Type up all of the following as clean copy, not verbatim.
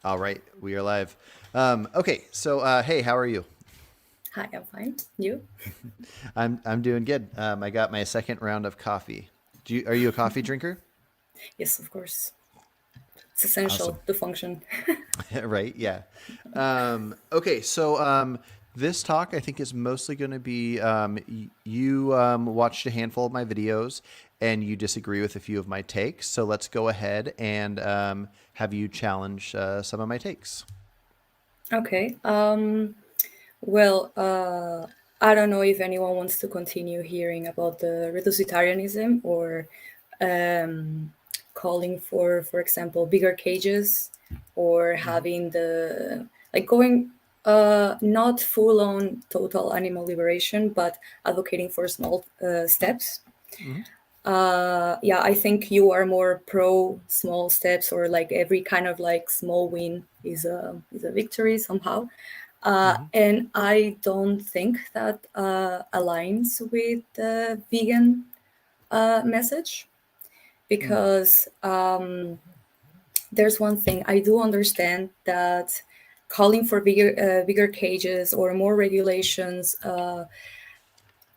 All right, we are live. Okay, so hey, how are you? Hi, I'm fine. You? I'm doing good. I got my second round of coffee. Are you a coffee drinker? Yes, of course. It's Awesome. essential to function. Right? Yeah. Okay, so this talk I think is mostly going to be you watched a handful of my videos and you disagree with a few of my takes. So let's go ahead and have you challenge some of my takes. Okay. Well, I don't know if anyone wants to continue hearing about the reducitarianism or calling for example, bigger cages or Hmm. having the like going not full on total animal liberation, but advocating for small steps. Hmm. Yeah, I think you are more pro small steps, or like every kind of like small win is a victory somehow. Hmm. And I don't think that aligns with the vegan message, Mm. because there's one thing I do understand, that calling for bigger cages or more regulations,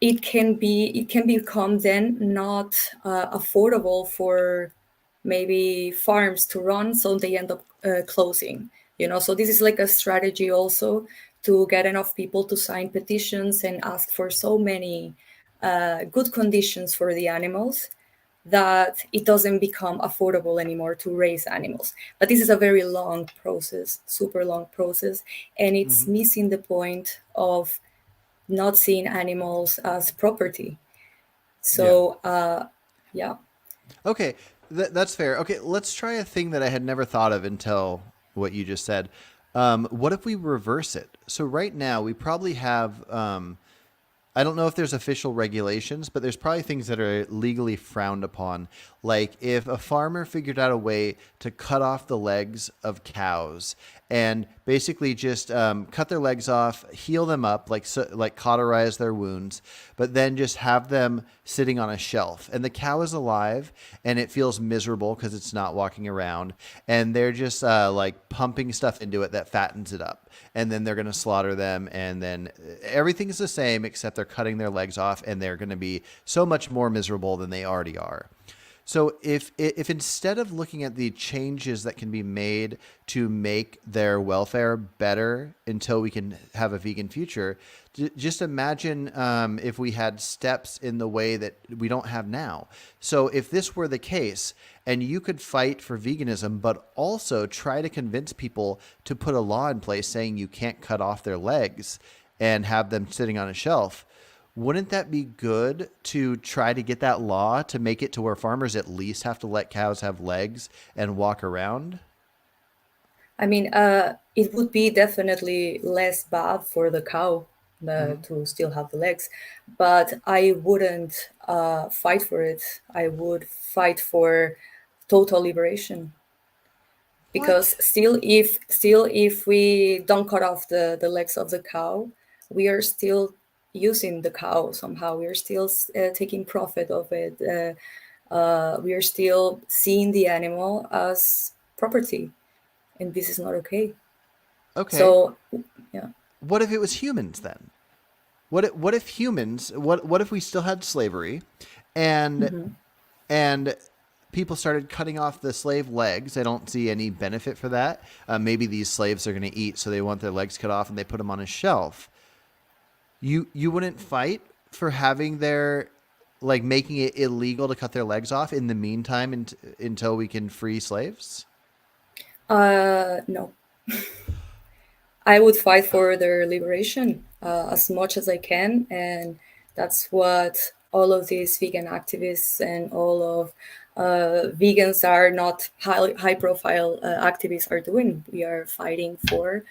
it can become then not affordable for maybe farms to run, so they end up closing. So this is like a strategy also to get enough people to sign petitions and ask for so many good conditions for the animals, that it doesn't become affordable anymore to raise animals. But this is a very long process, super long process, and it's Hmm. missing the point of not seeing animals as property. Yeah. So, yeah. Okay, that's fair. Okay, let's try a thing that I had never thought of until what you just said. What if we reverse it? So right now we probably have I don't know if there's official regulations, but there's probably things that are legally frowned upon. Like if a farmer figured out a way to cut off the legs of cows and basically just cut their legs off, heal them up, like cauterize their wounds, but then just have them sitting on a shelf, and the cow is alive and it feels miserable because it's not walking around, and they're just like pumping stuff into it that fattens it up, and then they're going to slaughter them, and then everything's the same except they're cutting their legs off, and they're going to be so much more miserable than they already are. So if instead of looking at the changes that can be made to make their welfare better until we can have a vegan future, just imagine if we had steps in the way that we don't have now. So if this were the case, and you could fight for veganism, but also try to convince people to put a law in place saying you can't cut off their legs and have them sitting on a shelf, wouldn't that be good to try to get that law to make it to where farmers at least have to let cows have legs and walk around? I mean, it would be definitely less bad for the cow Hmm. to still have the legs, but I wouldn't fight for it. I would fight for total liberation, because What? still if we don't cut off the legs of the cow, we are still using the cow somehow. We are still taking profit of it. We are still seeing the animal as property, and this is not okay. Okay. So, yeah. What if it was humans then? What if humans? What if we still had slavery, and Mhm. and people started cutting off the slave legs? I don't see any benefit for that. Maybe these slaves are going to eat, so they want their legs cut off, and they put them on a shelf. You wouldn't fight for having their like making it illegal to cut their legs off in the meantime until we can free slaves? No, I would fight for their liberation as much as I can, and that's what all of these vegan activists and all of vegans are not high profile activists are doing. We are fighting for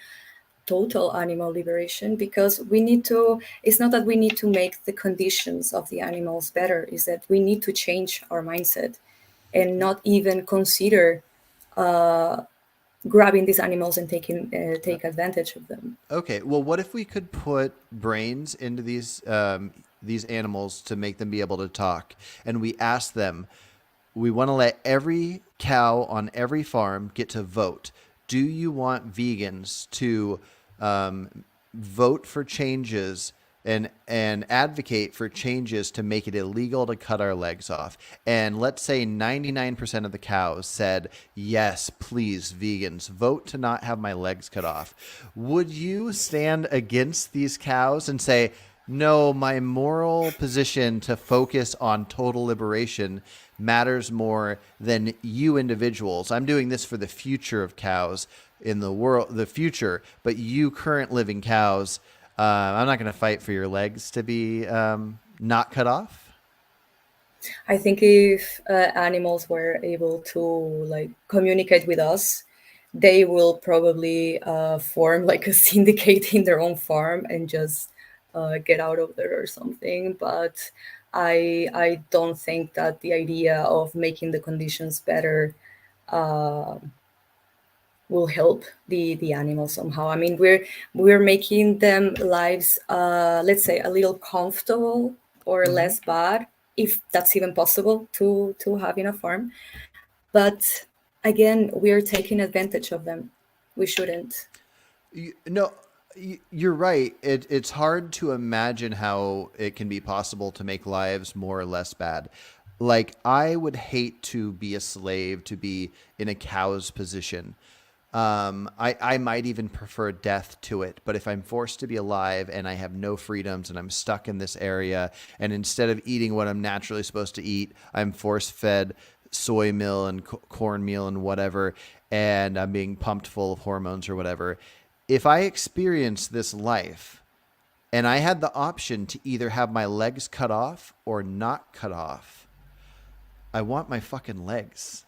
total animal liberation, because we need to. It's not that we need to make the conditions of the animals better; is that we need to change our mindset and not even consider grabbing these animals and take advantage of them. Okay, well, what if we could put brains into these animals to make them be able to talk, and we ask them, we want to let every cow on every farm get to vote. do you want vegans to vote for changes and advocate for changes to make it illegal to cut our legs off? And let's say 99% of the cows said, yes, please, vegans, vote to not have my legs cut off. Would you stand against these cows and say, no, my moral position to focus on total liberation matters more than you individuals. I'm doing this for the future of cows in the world, the future, but you current living cows, I'm not going to fight for your legs to be not cut off. I think if animals were able to like communicate with us, they will probably form like a syndicate in their own farm and just get out of there or something. But I don't think that the idea of making the conditions better will help the animals somehow. I mean, we're making them lives, let's say, a little comfortable or less bad, if that's even possible to have in a farm. But again, we're taking advantage of them. We shouldn't. No, you're right. It's hard to imagine how it can be possible to make lives more or less bad. Like, I would hate to be a slave, to be in a cow's position. I might even prefer death to it, but if I'm forced to be alive and I have no freedoms and I'm stuck in this area, and instead of eating what I'm naturally supposed to eat, I'm force fed soy meal and cornmeal and whatever, and I'm being pumped full of hormones or whatever. If I experience this life and I had the option to either have my legs cut off or not cut off, I want my fucking legs.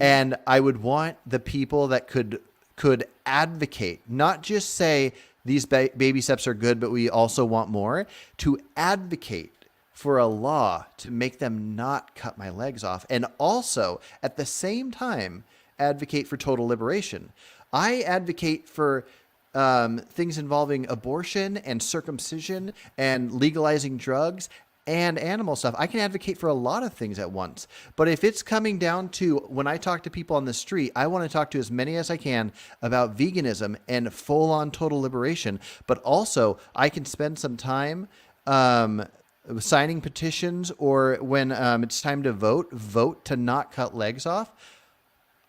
And I would want the people that could advocate, not just say these baby steps are good, but we also want more, to advocate for a law to make them not cut my legs off. And also at the same time, advocate for total liberation. I advocate for things involving abortion and circumcision and legalizing drugs and animal stuff. I can advocate for a lot of things at once. But if it's coming down to when I talk to people on the street, I want to talk to as many as I can about veganism and full on total liberation. But also, I can spend some time signing petitions, or when it's time to vote to not cut legs off.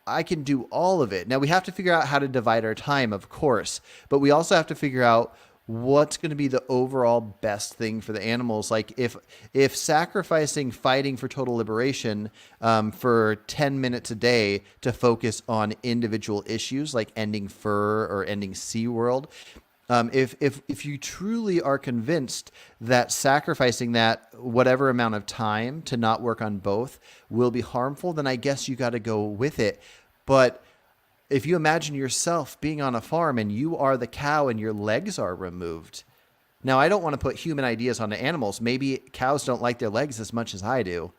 I can do all of it. Now, we have to figure out how to divide our time, of course, but we also have to figure out what's going to be the overall best thing for the animals. Like if sacrificing fighting for total liberation for 10 minutes a day to focus on individual issues like ending fur or ending SeaWorld, if you truly are convinced that sacrificing that whatever amount of time to not work on both will be harmful, then I guess you got to go with it. But if you imagine yourself being on a farm and you are the cow and your legs are removed. Now, I don't want to put human ideas onto animals. Maybe cows don't like their legs as much as I do.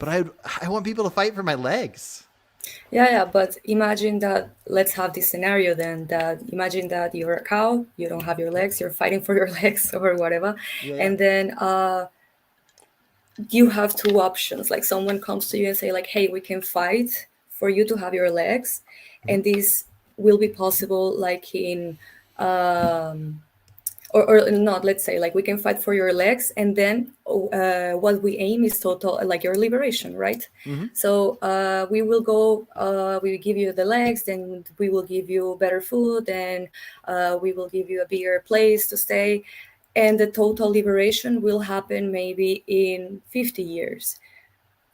But I want people to fight for my legs. Yeah, but imagine that, let's have this scenario then, that imagine that you're a cow, you don't have your legs, you're fighting for your legs or whatever. Yeah. And then you have two options. Like someone comes to you and say like, hey, we can fight for you to have your legs. And this will be possible like in or not, let's say like we can fight for your legs, and then what we aim is total like your liberation, right? So we will go, we will give you the legs, then we will give you better food, and we will give you a bigger place to stay, and the total liberation will happen maybe in 50 years.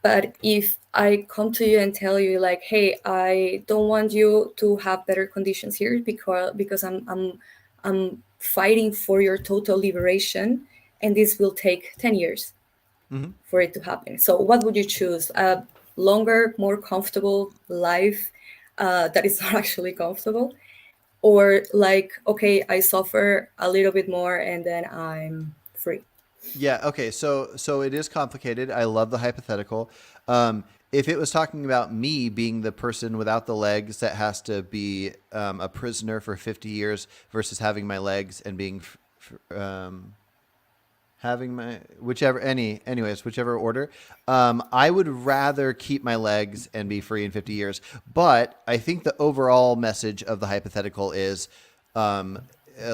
But if I come to you and tell you like, hey, I don't want you to have better conditions here because I'm fighting for your total liberation, and this will take 10 years for it to happen. So what would you choose? A longer, more comfortable life that is not actually comfortable? Or like, okay, I suffer a little bit more and then I'm free? Yeah. Okay. So it is complicated. I love the hypothetical. If it was talking about me being the person without the legs that has to be a prisoner for 50 years versus having my legs and being having having my whichever order. I would rather keep my legs and be free in 50 years. But I think the overall message of the hypothetical is um,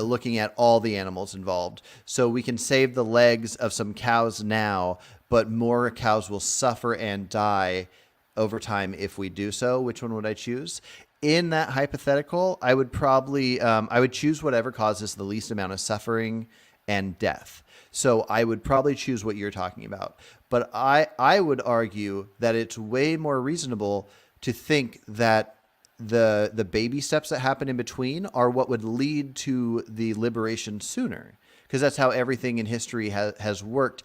looking at all the animals involved. So we can save the legs of some cows now, but more cows will suffer and die over time if we do so. Which one would I choose? In that hypothetical, I would probably I would choose whatever causes the least amount of suffering and death. So I would probably choose what you're talking about. But I would argue that it's way more reasonable to think that the baby steps that happen in between are what would lead to the liberation sooner, because that's how everything in history has worked.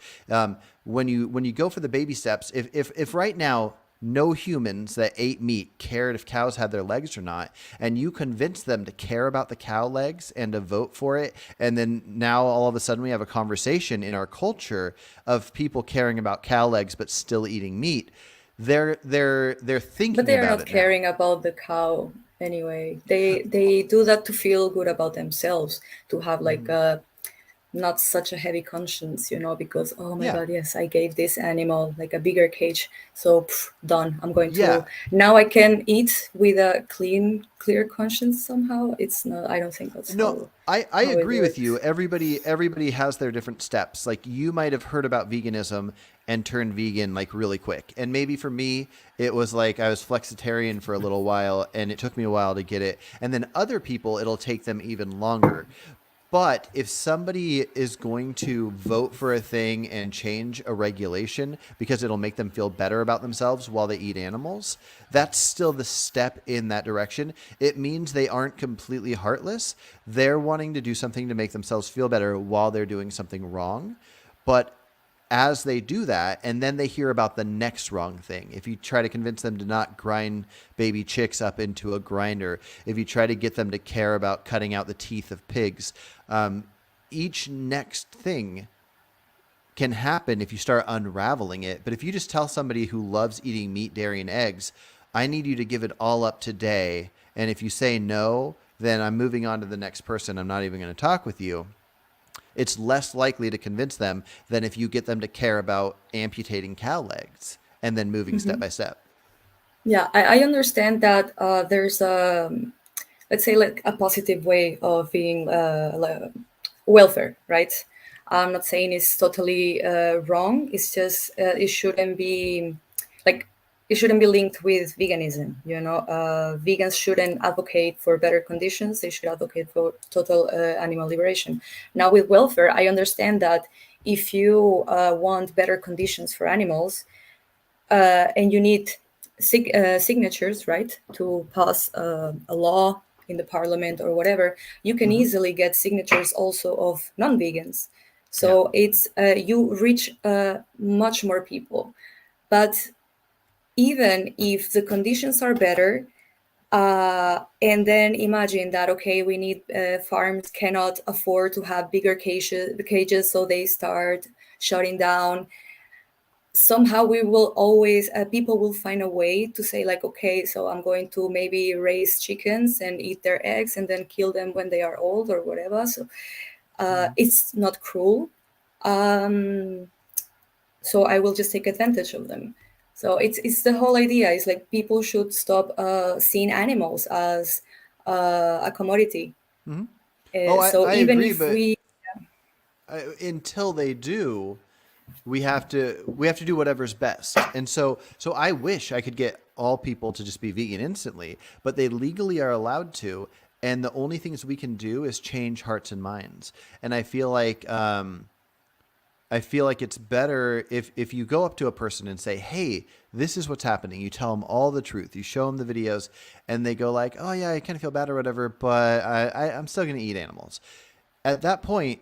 When you go for the baby steps, if right now no humans that ate meat cared if cows had their legs or not, and you convince them to care about the cow legs and to vote for it, and then now all of a sudden we have a conversation in our culture of people caring about cow legs but still eating meat. They're But thinking they are about not it now. caring about the cow anyway. They do that to feel good about themselves, to have like Mhm. a not such a heavy conscience, because oh my Yeah. god, yes, I gave this animal like a bigger cage, so done. I'm going to Yeah. now I can eat with a clear conscience somehow. It's not. I don't think that's No, how I how it agree with you. works. Everybody has their different steps. Like you might have heard about veganism and turned vegan like really quick. And maybe for me, it was like I was flexitarian for a little while and it took me a while to get it. And then other people, it'll take them even longer. But if somebody is going to vote for a thing and change a regulation because it'll make them feel better about themselves while they eat animals, that's still the step in that direction. It means they aren't completely heartless. They're wanting to do something to make themselves feel better while they're doing something wrong. But as they do that, and then they hear about the next wrong thing. If you try to convince them to not grind baby chicks up into a grinder, if you try to get them to care about cutting out the teeth of pigs, um, each next thing can happen if you start unraveling it. But if you just tell somebody who loves eating meat, dairy, and eggs, I need you to give it all up today. And if you say no, then I'm moving on to the next person. I'm not even going to talk with you. It's less likely to convince them than if you get them to care about amputating cow legs and then moving step by step. Yeah, I understand that there's a, let's say, like a positive way of being welfare, right? I'm not saying it's totally wrong. It's just it shouldn't be like it shouldn't be linked with veganism. Vegans shouldn't advocate for better conditions. They should advocate for total animal liberation. Now, with welfare, I understand that if you want better conditions for animals, and you need signatures, right, to pass a law in the parliament or whatever, you can Mm-hmm. easily get signatures also of non-vegans. Yeah. So it's you reach much more people. But even if the conditions are better, and then imagine that, okay, we need farms cannot afford to have bigger cages, so they start shutting down. Somehow we will always people will find a way to say, like, okay, so I'm going to maybe raise chickens and eat their eggs and then kill them when they are old or whatever. So Mm-hmm. it's not cruel. um, so I will just take advantage of them. So it's the whole idea is like people should stop seeing animals as a commodity. Mm-hmm. Oh, So I even agree, if but we until they do, we have to do whatever's best. And so I wish I could get all people to just be vegan instantly, but they legally are allowed to. And the only things we can do is change hearts and minds. And I feel like it's better if you go up to a person and say, "Hey, this is what's happening." You tell them all the truth. You show them the videos, and they go like, "Oh yeah, I kind of feel bad or whatever, but I'm still going to eat animals." At that point,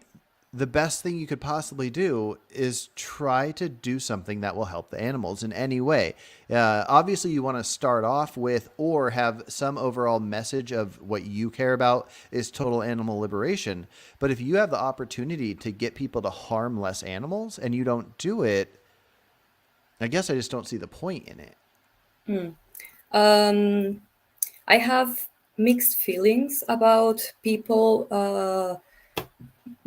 the best thing you could possibly do is try to do something that will help the animals in any way. Obviously, you want to start off with or have some overall message of what you care about is total animal liberation. But if you have the opportunity to get people to harm less animals and you don't do it, I guess I just don't see the point in it. um, I have mixed feelings about people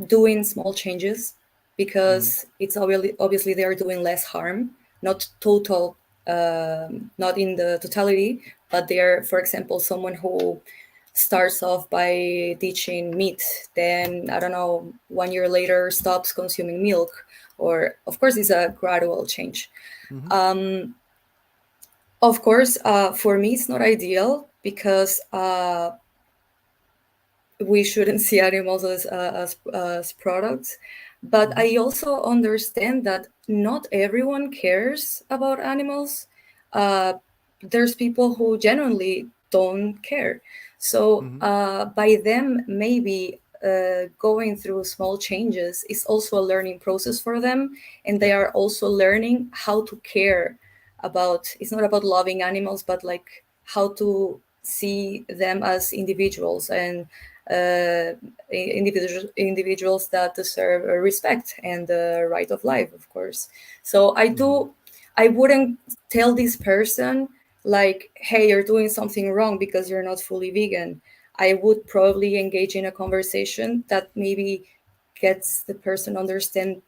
doing small changes. because it's obviously they are doing less harm, not total, not in the totality, but they're, for example, someone who starts off by ditching meat, then I don't know, 1 year later stops consuming milk, or of course it's a gradual change. Hmm. Of course, for me it's not ideal because we shouldn't see animals as products. But Hmm. I also understand that not everyone cares about animals. Uh, there's people who genuinely don't care. So Hmm. by them maybe going through small changes is also a learning process for them, and they Yeah. are also learning how to care about. It's not about loving animals, but like how to see them as individuals, and individuals that deserve respect and the right of life, of course. So Hmm. I wouldn't tell this person like, hey, you're doing something wrong because you're not fully vegan. I would probably engage in a conversation that maybe gets the person understand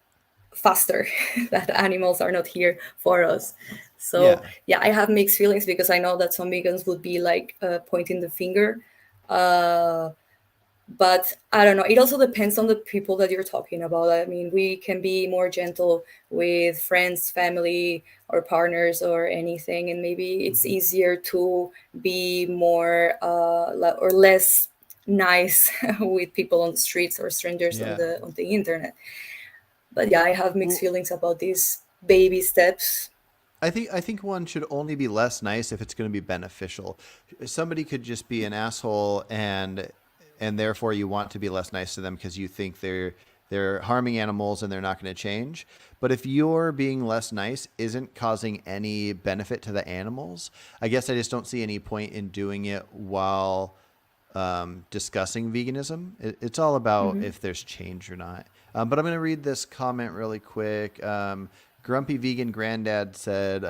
faster that animals are not here for us. So Yeah. yeah, I have mixed feelings because I know that some vegans would be like pointing the finger. Uh, but I don't know. It also depends on the people that you're talking about. I mean, we can be more gentle with friends, family, or partners, or anything, and maybe it's Hmm. easier to be more or less nice with people on the streets or strangers Yeah. on the internet. But yeah, I have mixed Well, feelings about these baby steps. I think one should only be less nice if it's going to be beneficial. Somebody could just be an asshole, and therefore you want to be less nice to them because you think they're harming animals and they're not going to change. But if you're being less nice isn't causing any benefit to the animals, I guess I just don't see any point in doing it while discussing veganism. It's all about Hmm. if there's change or not. But I'm going to read this comment really quick. Grumpy Vegan Granddad said,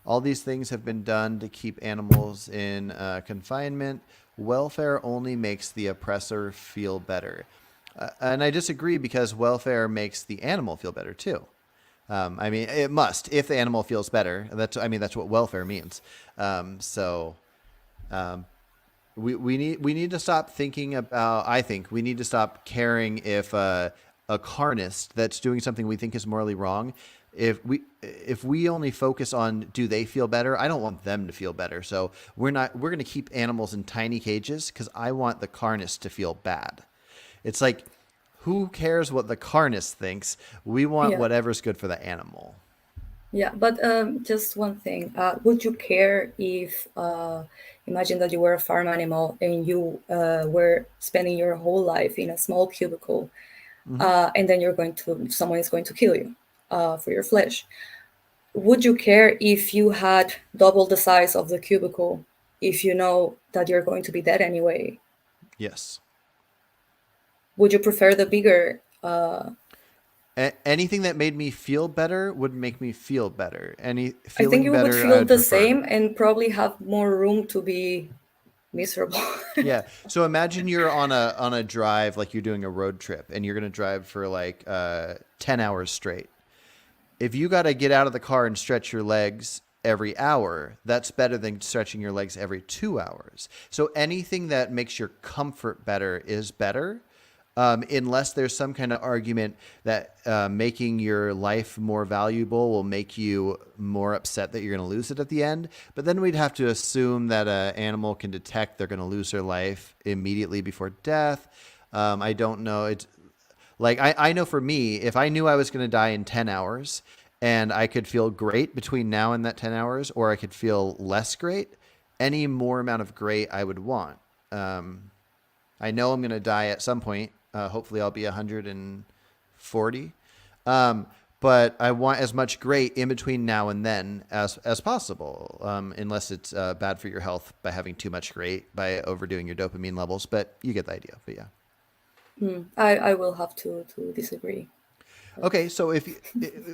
all these things have been done to keep animals in confinement. Welfare only makes the oppressor feel better. And I disagree because welfare makes the animal feel better too. I mean, it must if the animal feels better. That's what welfare means. So um, we need to stop thinking about. I think we need to stop caring if a carnist that's doing something we think is morally wrong. If we only focus on do they feel better, I don't want them to feel better. So we're going to keep animals in tiny cages because I want the carnist to feel bad. It's like, who cares what the carnist thinks? We want Yeah. whatever's good for the animal. Yeah, but just one thing. Would you care if, imagine that you were a farm animal and you were spending your whole life in a small cubicle, Hmm. and then someone is going to kill you for your flesh? Would you care if you had double the size of the cubicle if you know that you're going to be dead anyway? Yes. Would you prefer the bigger? Anything that made me feel better would make me feel better. Any I think feeling you would better, I feel would the prefer. same and probably have more room to be miserable. Yeah. So imagine you're on a drive, like you're doing a road trip, and you're gonna drive for like 10 hours straight. If you got to get out of the car and stretch your legs every hour, that's better than stretching your legs every 2 hours. So anything that makes your comfort better is better. Unless there's some kind of argument that making your life more valuable will make you more upset that you're going to lose it at the end. But then we'd have to assume that an animal can detect they're going to lose their life immediately before death. I don't know. It's like I know for me, if I knew I was going to die in 10 hours and I could feel great between now and that 10 hours, or I could feel less great, any more amount of great I would want. Um, I know I'm going to die at some point. Hopefully, I'll be 140. Um, but I want as much great in between now and then as possible, unless it's bad for your health by having too much great, by overdoing your dopamine levels. But you get the idea. But yeah. I will have to disagree. Okay, so if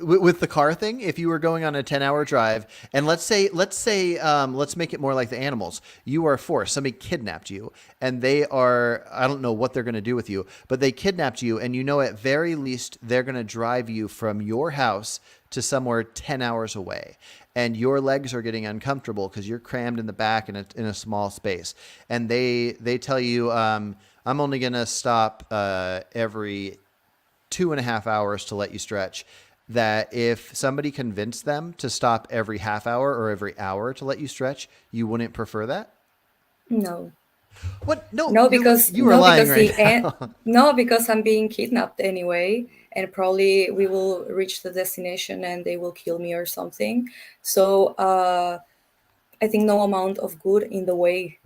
with the car thing, if you were going on a 10-hour drive, and let's make it more like the animals. You are forced. Somebody kidnapped you, and they are, I don't know what they're going to do with you, but they kidnapped you, and you know at very least they're going to drive you from your house to somewhere 10 hours away. And your legs are getting uncomfortable because you're crammed in the back in a small space. And they tell you, I'm only going to stop every 2.5 hours to let you stretch. That if somebody convinced them to stop every half hour or every hour to let you stretch, you wouldn't prefer that? No. What? No, No, you are lying right now. no, because I'm being kidnapped anyway, and probably we will reach the destination and they will kill me or something. So I think no amount of good in the way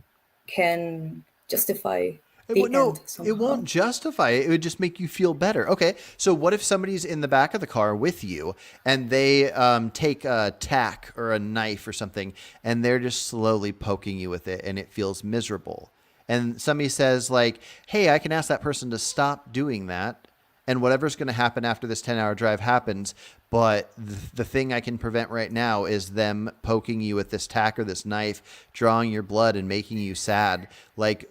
can justify the No, end it won't somehow. justify it. It would just make you feel better. Okay, so what if somebody's in the back of the car with you and they take a tack or a knife or something and they're just slowly poking you with it and it feels miserable? And somebody says, like, hey, I can ask that person to stop doing that. And whatever's going to happen after this 10-hour drive happens. But the thing I can prevent right now is them poking you with this tack or this knife, drawing your blood and making you sad. Like,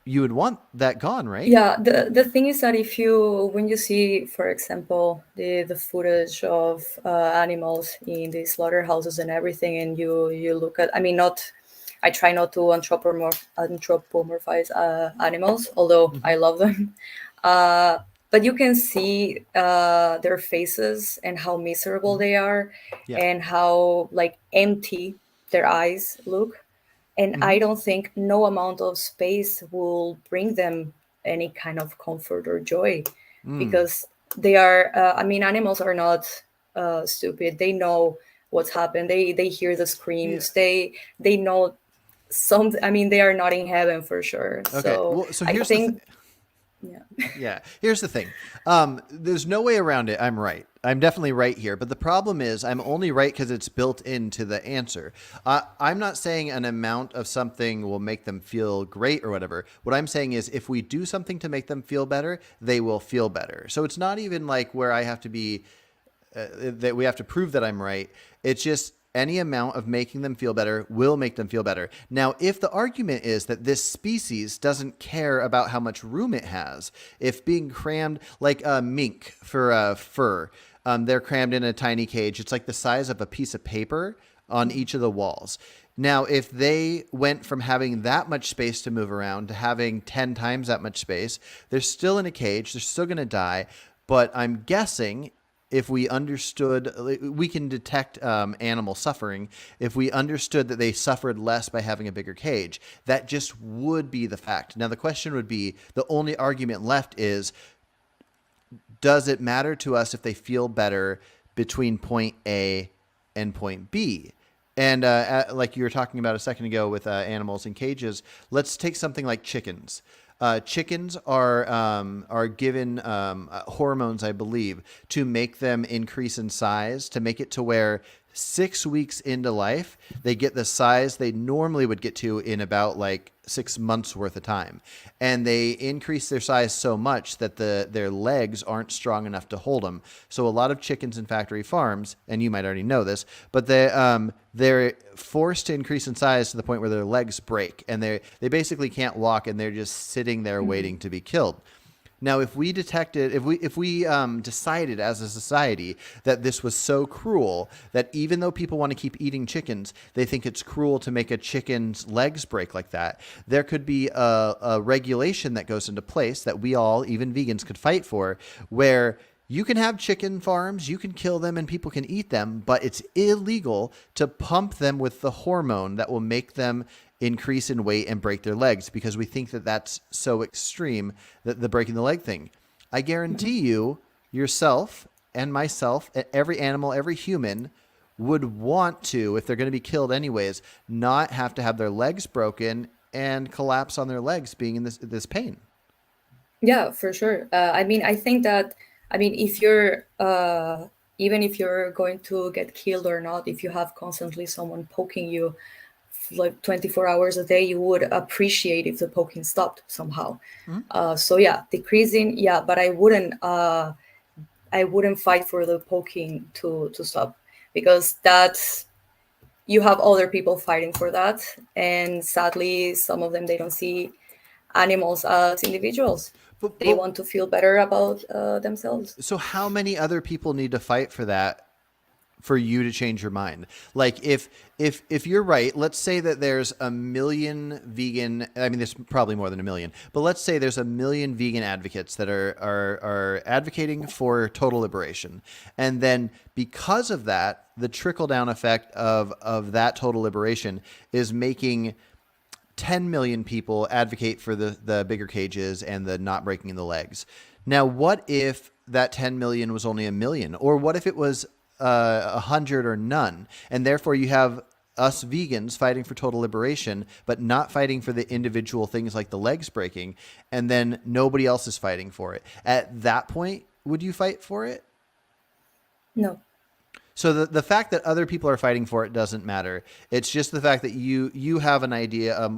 you would want that gone, right? Yeah, the thing is that if you when you see, for example, the footage of animals in the slaughterhouses and everything, and you look at, I mean, not, I try not to anthropomorphize animals, although Hmm. I love them. Uh, but you can see their faces and how miserable Hmm. they are, Yeah. and how like empty their eyes look. And I Hmm. don't think no amount of space will bring them any kind of comfort or joy, Mm. because they are, I mean, animals are not stupid. They know what's happened. They hear the Yeah. screams. They know some, I mean, they are not in heaven for sure. Okay. So Well, so I here's the thing. think, yeah. Yeah. Here's the thing. There's no way around it. I'm right. I'm definitely right here. But the problem is, I'm only right because it's built into the answer. I'm not saying an amount of something will make them feel great or whatever. What I'm saying is, if we do something to make them feel better, they will feel better. So it's not even like where I have to be that we have to prove that I'm right. It's just any amount of making them feel better will make them feel better. Now, if the argument is that this species doesn't care about how much room it has, if being crammed like a mink for fur, they're crammed in a tiny cage. It's like the size of a piece of paper on each of the walls. Now, if they went from having that much space to move around to having 10 times that much space, they're still in a cage. They're still going to die. But I'm guessing if we understood, we can detect animal suffering. If we understood that they suffered less by having a bigger cage, that just would be the fact. Now, the question would be, the only argument left is, does it matter to us if they feel better between point A and point B? And like you were talking about a second ago with animals in cages, let's take something like chickens. Chickens are given hormones, I believe, to make them increase in size, to make it to where 6 weeks into life, they get the size they normally would get to in about like 6 months worth of time. And they increase their size so much that their legs aren't strong enough to hold them. So a lot of chickens in factory farms, and you might already know this, but they're forced to increase in size to the point where their legs break and they basically can't walk and they're just sitting there waiting to be killed. Now, if we detected, if we decided as a society that this was so cruel that even though people want to keep eating chickens, they think it's cruel to make a chicken's legs break like that, there could be a regulation that goes into place that we all, even vegans, could fight for, where you can have chicken farms, you can kill them, and people can eat them, but it's illegal to pump them with the hormone that will make them increase in weight and break their legs, because we think that that's so extreme, that the breaking the leg thing. I guarantee you, yourself and myself, and every animal, every human would want to, if they're going to be killed anyways, not have to have their legs broken and collapse on their legs being in this pain. Yeah, for sure. I mean, I think that, I mean, if you're, even if you're going to get killed or not, if you have constantly someone poking you like 24 hours a day, you would appreciate if the poking stopped somehow. Mhm. So yeah, decreasing, yeah, but I wouldn't I wouldn't fight for the poking to stop, because that's, you have other people fighting for that, and sadly some of them, they don't see animals as individuals. They But want to feel better about themselves. so how many other people need to fight for that for you to change your mind? Like if you're right, let's say that there's a million vegan, I mean there's probably more than a million, but let's say there's a million vegan advocates that are advocating for total liberation. And then because of that, the trickle down effect of that total liberation is making 10 million people advocate for the bigger cages and the not breaking the legs. Now, what if that 10 million was only a million? Or what if it was 100 or none? And therefore you have us vegans fighting for total liberation, but not fighting for the individual things like the legs breaking. And then nobody else is fighting for it. At that point, would you fight for it? No. So the fact that other people are fighting for it doesn't matter. It's just the fact that you have an idea,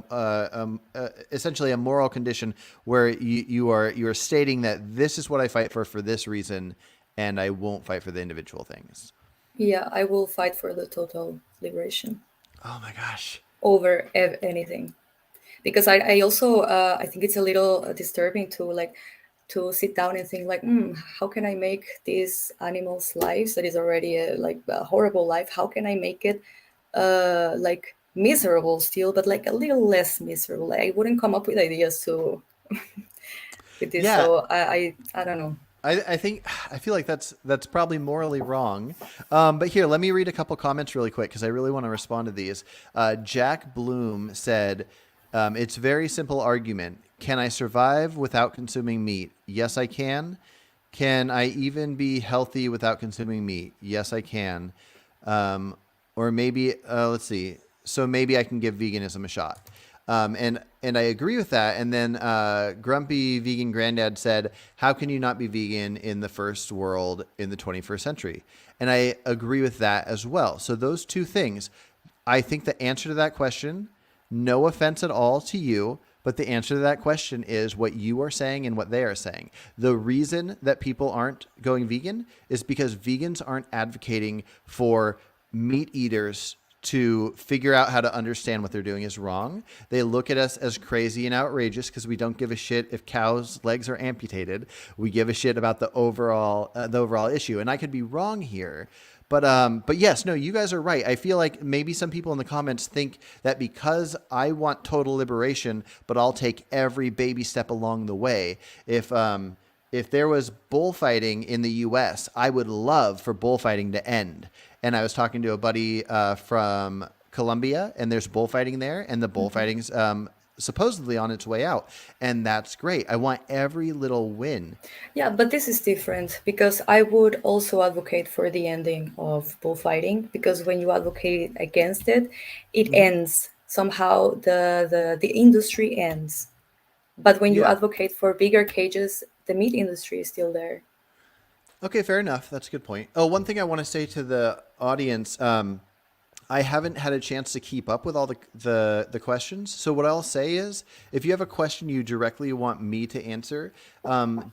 essentially a moral condition where you are stating that this is what I fight for this reason, and I won't fight for the individual things. Yeah, I will fight for the total liberation Oh my gosh. over anything, because I also I think it's a little disturbing to like to sit down and think like, how can I make these animals' lives that is already like a horrible life? How can I make it like miserable still, but like a little less miserable? I wouldn't come up with ideas to with this, Yeah, so I don't know. I think I feel like that's probably morally wrong. But here, let me read a couple comments really quick because I really want to respond to these. Jack Bloom said, "It's very simple argument. Can I survive without consuming meat? Yes, I can. Can I even be healthy without consuming meat? Yes, I can. Or maybe let's see. So maybe I can give veganism a shot." And I agree with that. And then Grumpy Vegan Granddad said, "How can you not be vegan in the first world in the 21st century?" And I agree with that as well. So those two things, I think the answer to that question, no offense at all to you, but the answer to that question is what you are saying and what they are saying. The reason that people aren't going vegan is because vegans aren't advocating for meat eaters to figure out how to understand what they're doing is wrong. They look at us as crazy and outrageous because we don't give a shit if cows' legs are amputated. We give a shit about the overall issue. And I could be wrong here, but yes, no, you guys are right. I feel like maybe some people in the comments think that because I want total liberation, but I'll take every baby step along the way. If there was bullfighting in the U.S., I would love for bullfighting to end. And I was talking to a buddy from Colombia, and there's bullfighting there, and the bullfighting's supposedly on its way out. And that's great. I want every little win. Yeah, but this is different because I would also advocate for the ending of bullfighting, because when you advocate against it, it ends somehow. The industry ends. But when you Yeah. advocate for bigger cages, the meat industry is still there. Okay, fair enough. That's a good point. Oh, one thing I want to say to the audience, I haven't had a chance to keep up with all the questions. So what I'll say is, if you have a question you directly want me to answer,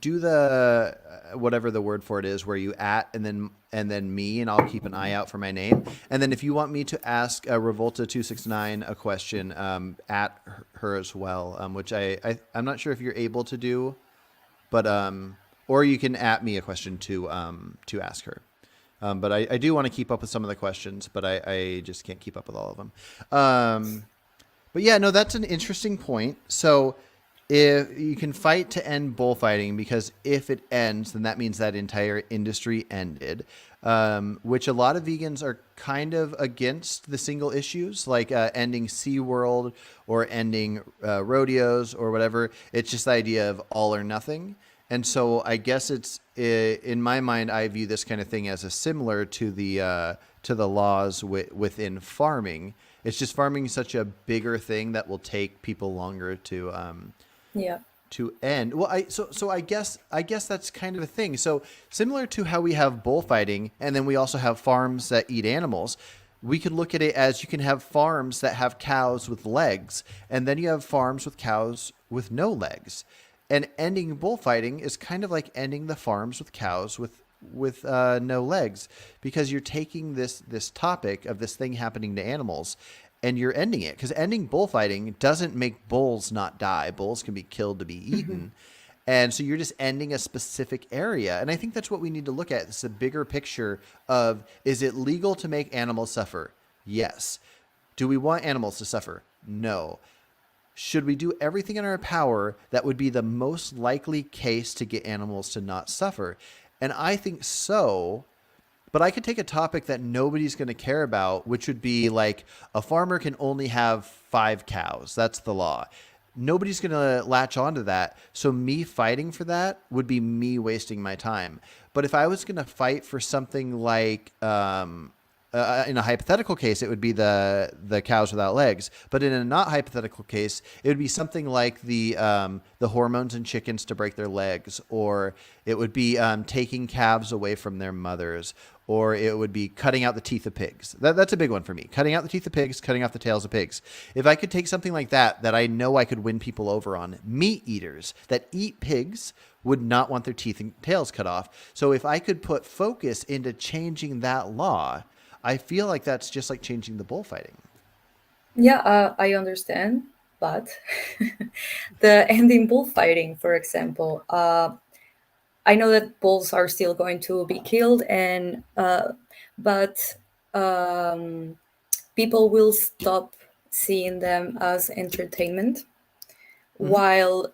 do the whatever the word for it is, where you at and then me, and I'll keep an eye out for my name. And then if you want me to ask Revolta269 a question, at her as well, which I'm not sure if you're able to do, but or you can at me a question to ask her. But I do want to keep up with some of the questions, but I just can't keep up with all of them. But yeah, no, that's an interesting point. So if you can fight to end bullfighting, because if it ends, then that means that entire industry ended, which a lot of vegans are kind of against the single issues, like ending SeaWorld or ending rodeos or whatever. It's just the idea of all or nothing. And so I guess it's, in my mind, I view this kind of thing as a similar to the laws within farming. It's just farming is such a bigger thing that will take people longer Yeah. to end. Well, so I guess that's kind of a thing. So similar to how we have bullfighting, and then we also have farms that eat animals. We could look at it as you can have farms that have cows with legs, and then you have farms with cows with no legs. And ending bullfighting is kind of like ending the farms with cows no legs, because you're taking this topic of this thing happening to animals and you're ending it. Because ending bullfighting doesn't make bulls not die. Bulls can be killed to be Hmm. eaten. And so you're just ending a specific area. And I think that's what we need to look at. It's a bigger picture of, is it legal to make animals suffer? Yes. Do we want animals to suffer? No. Should we do everything in our power that would be the most likely case to get animals to not suffer? And I think so. But I could take a topic that nobody's going to care about, which would be like a farmer can only have 5 cows. That's the law. Nobody's going to latch onto that. So me fighting for that would be me wasting my time. But if I was going to fight for something like, in a hypothetical case, it would be the cows without legs. But in a not hypothetical case, it would be something like the hormones in chickens to break their legs, or it would be taking calves away from their mothers, or it would be cutting out the teeth of pigs. That's a big one for me. Cutting out the teeth of pigs, cutting off the tails of pigs. If I could take something like that I know I could win people over on, meat eaters that eat pigs would not want their teeth and tails cut off. So if I could put focus into changing that law, I feel like that's just like changing the bullfighting. Yeah, I understand, but the ending bullfighting, for example, I know that bulls are still going to be killed, and but um, people will stop seeing them as entertainment, Hmm. while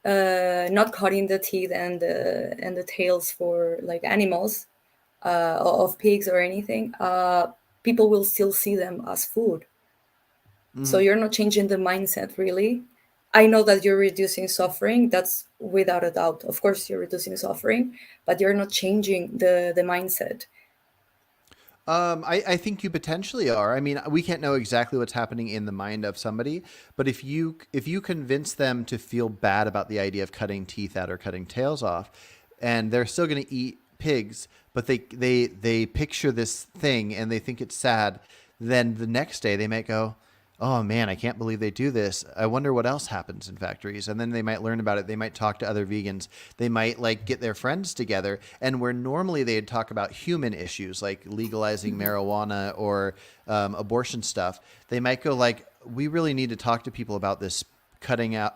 not cutting the teeth and the tails for like animals of pigs or anything. People will still see them as food. So Hmm. you're not changing the mindset really. I know that you're reducing suffering. That's without a doubt. Of course, you're reducing suffering, but you're not changing the mindset. I think you potentially are. I mean, we can't know exactly what's happening in the mind of somebody, but if you convince them to feel bad about the idea of cutting teeth out or cutting tails off, and they're still going to eat pigs, but they picture this thing and they think it's sad, then the next day they might go, "Oh man, I can't believe they do this. I wonder what else happens in factories." And then they might learn about it. They might talk to other vegans. They might like get their friends together. And where normally they'd talk about human issues like legalizing marijuana or abortion stuff, they might go like, "We really need to talk to people about this cutting out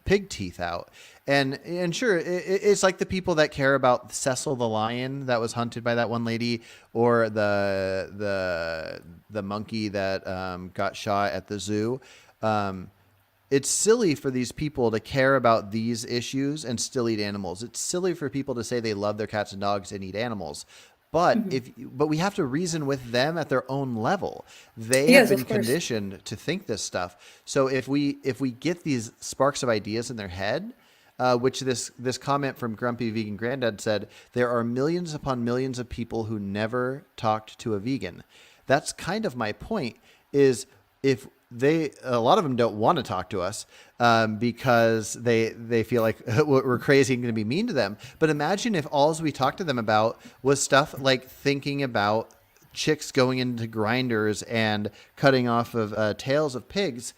pig teeth out." And sure, it's like the people that care about Cecil the lion that was hunted by that one lady, or the monkey that got shot at the zoo. Um, it's silly for these people to care about these issues and still eat animals. It's silly for people to say they love their cats and dogs and eat animals. But we have to reason with them at their own level. They have Yes, been of course. conditioned to think this stuff. So if we get these sparks of ideas in their head, which this comment from Grumpy Vegan Granddad said, there are millions upon millions of people who never talked to a vegan. That's kind of my point. Is if a lot of them don't want to talk to us because they feel like we're crazy and going to be mean to them. But imagine if all we talked to them about was stuff like thinking about chicks going into grinders and cutting off of tails of pigs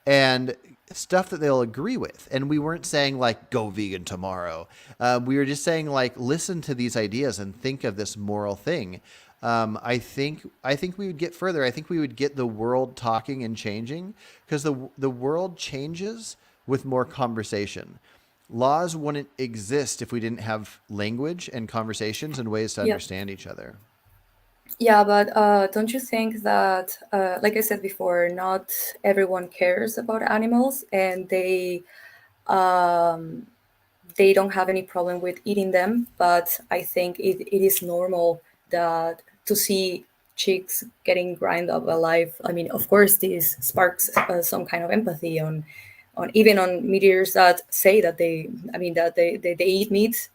and stuff that they'll agree with. And we weren't saying like go vegan tomorrow. We were just saying like listen to these ideas and think of this moral thing. I think we would get further. I think we would get the world talking and changing, because the world changes with more conversation. Laws wouldn't exist if we didn't have language and conversations and ways to Yeah. understand each other. Yeah, but don't you think that, like I said before, not everyone cares about animals, and um, they don't have any problem with eating them. But I think it is normal that to see chicks getting grind up alive. I mean, of course, this sparks some kind of empathy on even on meteors that say that I mean, that they eat meat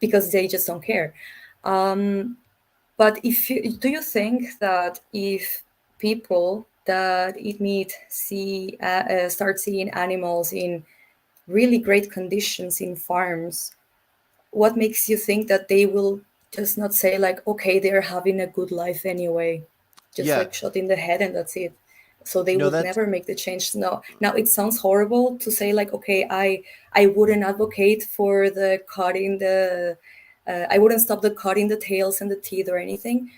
because they just don't care. Um, but do you think that if people that eat meat start seeing animals in really great conditions in farms, what makes you think that they will just not say like, okay, they're having a good life anyway, just Yeah, like shot in the head and that's it? so they No, would that's never make the change. Now it sounds horrible to say like, okay, I wouldn't advocate for the cutting the I wouldn't stop the cutting the tails and the teeth or anything.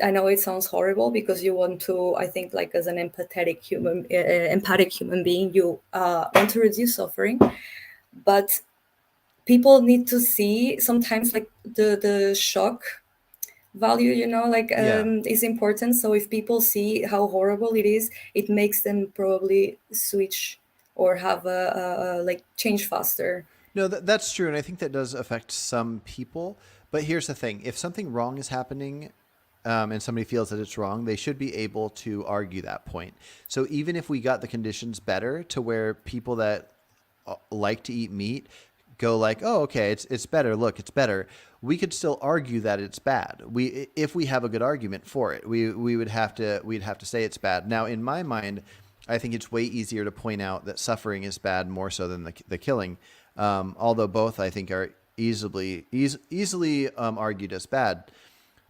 I know it sounds horrible because you want to, I think, like as an empathic human being, you want to reduce suffering, but people need to see sometimes like the shock value, like yeah. is important. So if people see how horrible it is, it makes them probably switch or have a like change faster. No, that's true, and I think that does affect some people. But here's the thing: if something wrong is happening, and somebody feels that it's wrong, they should be able to argue that point. So even if we got the conditions better to where people that like to eat meat go like, oh, okay, it's better. Look, it's better. We could still argue that it's bad. If we have a good argument for it, we'd have to say it's bad. Now, in my mind, I think it's way easier to point out that suffering is bad more so than the killing. Although both I think are easily argued as bad.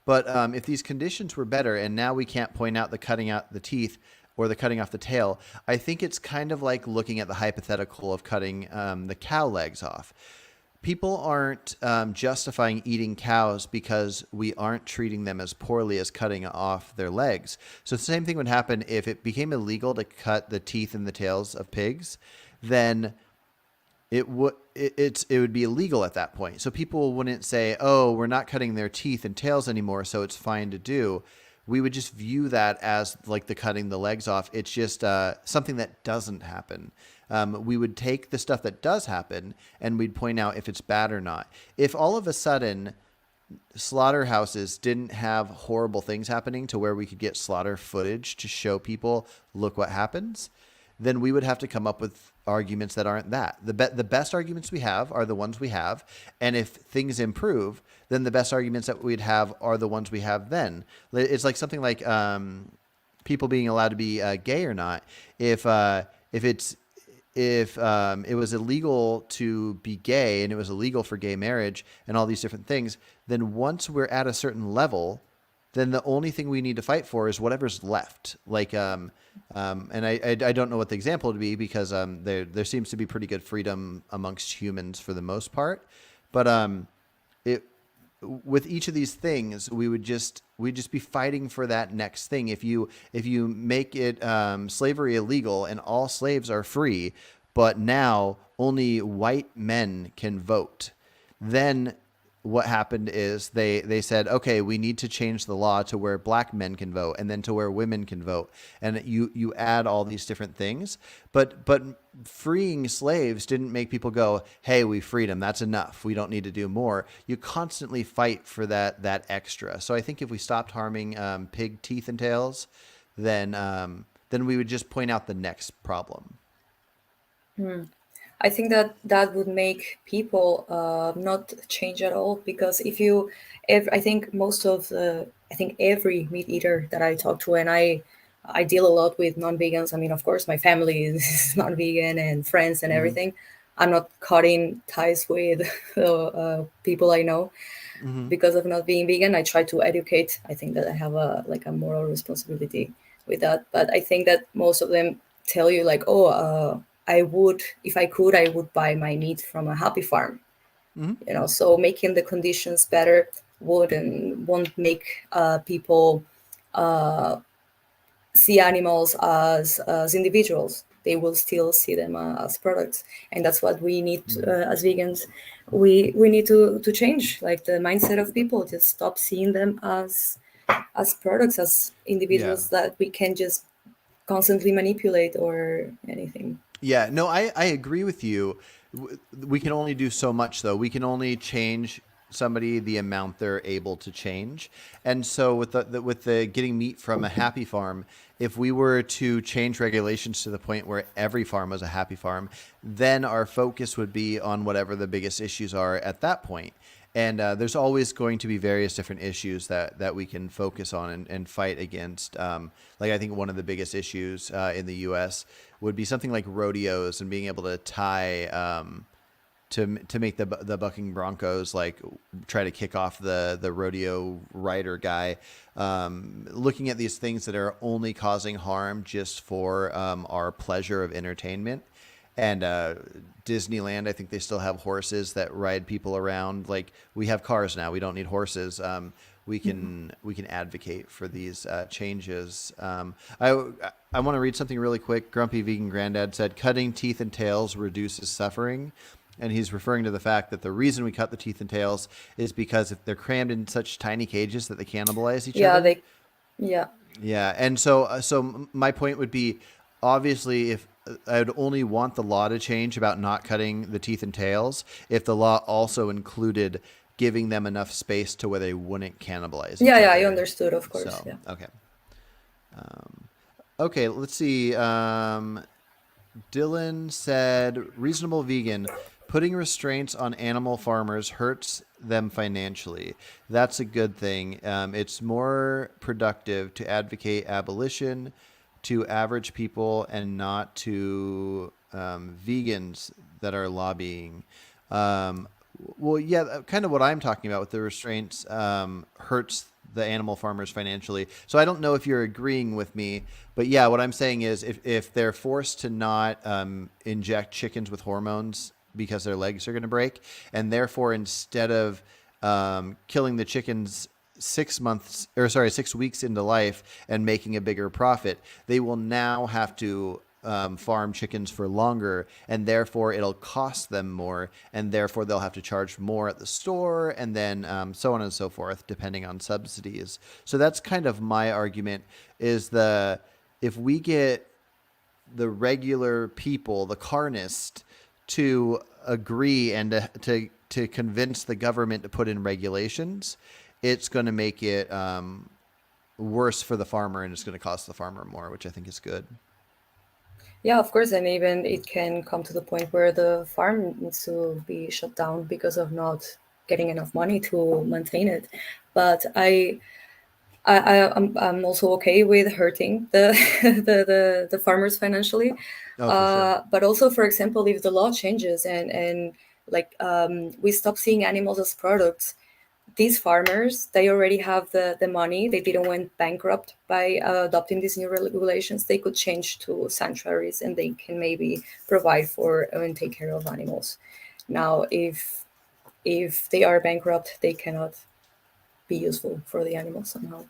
But if these conditions were better and now we can't point out the cutting out the teeth or the cutting off the tail, I think it's kind of like looking at the hypothetical of cutting the cow legs off. People aren't justifying eating cows because we aren't treating them as poorly as cutting off their legs. So the same thing would happen if it became illegal to cut the teeth and the tails of pigs, then it would be illegal at that point. So people wouldn't say, "Oh, we're not cutting their teeth and tails anymore, so it's fine to do." We would just view that as like the cutting the legs off. It's just something that doesn't happen. We would take the stuff that does happen and we'd point out if it's bad or not. If all of a sudden slaughterhouses didn't have horrible things happening to where we could get slaughter footage to show people, look what happens, then we would have to come up with arguments that aren't that. The best arguments we have are the ones we have. And if things improve, then the best arguments that we'd have are the ones we have then. It's like something like people being allowed to be gay or not. If it was illegal to be gay and it was illegal for gay marriage and all these different things, then once we're at a certain level, then the only thing we need to fight for is whatever's left. Like, and I don't know what the example would be because there seems to be pretty good freedom amongst humans for the most part, but it with each of these things we'd just be fighting for that next thing. If you make it slavery illegal and all slaves are free, but now only white men can vote, then what happened is they said, okay, we need to change the law to where black men can vote and then to where women can vote. And you add all these different things. But freeing slaves didn't make people go, hey, we freed them. That's enough. We don't need to do more. You constantly fight for that extra. So I think if we stopped harming pig teeth and tails, then we would just point out the next problem. I think that would make people not change at all, because I think I think every meat eater that I talk to, and I deal a lot with non-vegans. I mean, of course, my family is non-vegan and friends and Mm-hmm. everything. I'm not cutting ties with people I know Mm-hmm. because of not being vegan. I try to educate. I think that I have a moral responsibility with that. But I think that most of them tell you like, oh, I would, if I could, I would buy my meat from a happy farm. Mm-hmm. So making the conditions better won't make people see animals as individuals. They will still see them as products, and that's what we need as vegans. We need to change like the mindset of people. Just stop seeing them as products, as Yeah. individuals that we can just constantly manipulate or anything. Yeah, no, I agree with you. We can only do so much, though. We can only change somebody the amount they're able to change. And so with the getting meat from a happy farm, if we were to change regulations to the point where every farm was a happy farm, then our focus would be on whatever the biggest issues are at that point. And there's always going to be various different issues that we can focus on and fight against. Like I think one of the biggest issues in the U.S. would be something like rodeos and being able to tie to make the bucking Broncos like try to kick off the rodeo rider guy, looking at these things that are only causing harm just for our pleasure of entertainment. And Disneyland, I think they still have horses that ride people around. Like we have cars now, we don't need horses. We can advocate for these changes. I want to read something really quick. Grumpy Vegan Granddad said, "Cutting teeth and tails reduces suffering." And he's referring to the fact that the reason we cut the teeth and tails is because if they're crammed in such tiny cages that they cannibalize each Yeah, other. they, yeah. Yeah, and so my point would be, obviously, if I'd only want the law to change about not cutting the teeth and tails, if the law also included giving them enough space to where they wouldn't cannibalize Yeah, each yeah, I other. understood, of course. So Yeah. okay, okay, let's see. Dylan said, "Reasonable vegan. Putting restraints on animal farmers hurts them financially. That's a good thing. It's more productive to advocate abolition to average people and not to vegans that are lobbying." Well, yeah, kind of what I'm talking about with the restraints hurts the animal farmers financially. So I don't know if you're agreeing with me, but yeah, what I'm saying is if they're forced to not inject chickens with hormones because their legs are going to break, and therefore instead of killing the chickens 6 weeks into life and making a bigger profit, they will now have to farm chickens for longer, and therefore it'll cost them more, and therefore they'll have to charge more at the store, and then so on and so forth, depending on subsidies. So that's kind of my argument: is if we get the regular people, the carnists, to agree and to convince the government to put in regulations, it's going to make it worse for the farmer, and it's going to cost the farmer more, which I think is good. Yeah, of course, and even it can come to the point where the farm needs to be shut down because of not getting enough money to maintain it. But I'm also okay with hurting the the farmers financially. Oh, for sure. But also, for example, if the law changes and like we stop seeing animals as products, these farmers, they already have the money. They didn't went bankrupt by adopting these new regulations. They could change to sanctuaries and they can maybe provide for and take care of animals. Now, if they are bankrupt, they cannot be useful for the animals somehow.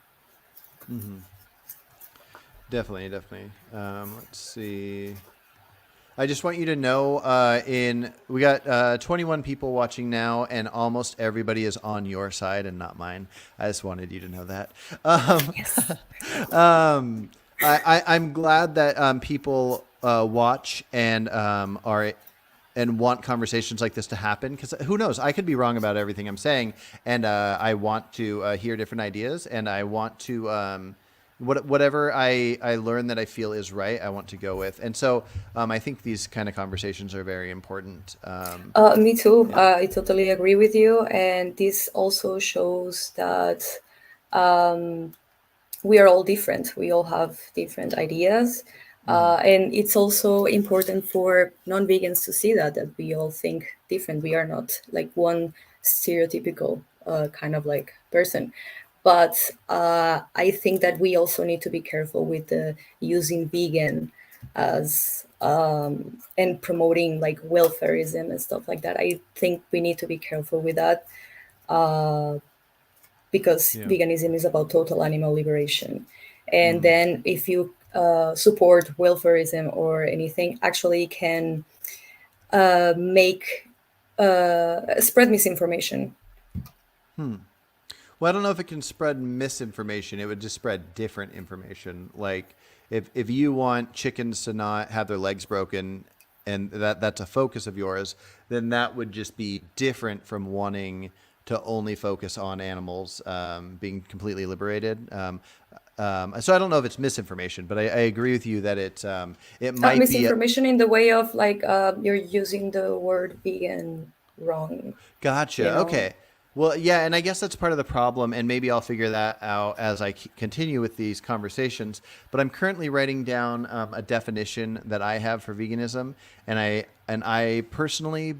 Definitely, definitely. Let's see. I just want you to know, we got 21 people watching now, and almost everybody is on your side and not mine. I just wanted you to know that. Yes. I'm glad that people watch and are and want conversations like this to happen, because who knows, I could be wrong about everything I'm saying, and I want to hear different ideas, and I want to whatever I learn that I feel is right, I want to go with. And so I think these kind of conversations are very important. Me too. Yeah. I totally agree with you. And this also shows that we are all different. We all have different ideas. And it's also important for non-vegans to see that we all think different. We are not like one stereotypical kind of like person. But I think that we also need to be careful with using vegan as and promoting like welfareism and stuff like that. I think we need to be careful with that because Yeah. veganism is about total animal liberation. And Mm. then if you support welfareism or anything, actually can make spread misinformation. Well, I don't know if it can spread misinformation. It would just spread different information. Like if you want chickens to not have their legs broken, and that's a focus of yours, then that would just be different from wanting to only focus on animals being completely liberated. So I don't know if it's misinformation, but I agree with you that it might be. Misinformation in the way of like you're using the word vegan wrong, you Gotcha. know. Okay. Well, yeah, and I guess that's part of the problem, and maybe I'll figure that out as I continue with these conversations. But I'm currently writing down a definition that I have for veganism, and I personally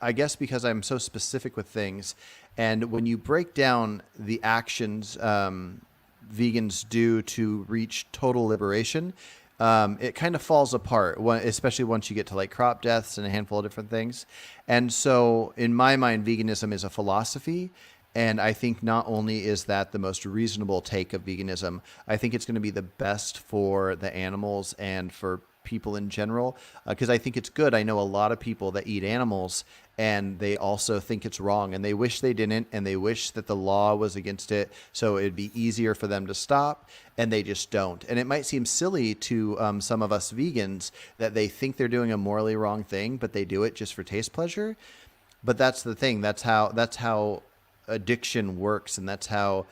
I guess because I'm so specific with things, and when you break down the actions vegans do to reach total liberation, it kind of falls apart, especially once you get to like crop deaths and a handful of different things. And so, in my mind, veganism is a philosophy. And I think not only is that the most reasonable take of veganism, I think it's going to be the best for the animals and for people in general, because I think it's good. I know a lot of people that eat animals and they also think it's wrong and they wish they didn't, and they wish that the law was against it so it'd be easier for them to stop, and they just don't. And it might seem silly to some of us vegans that they think they're doing a morally wrong thing, but they do it just for taste pleasure. But that's the thing. That's how addiction works, and that's how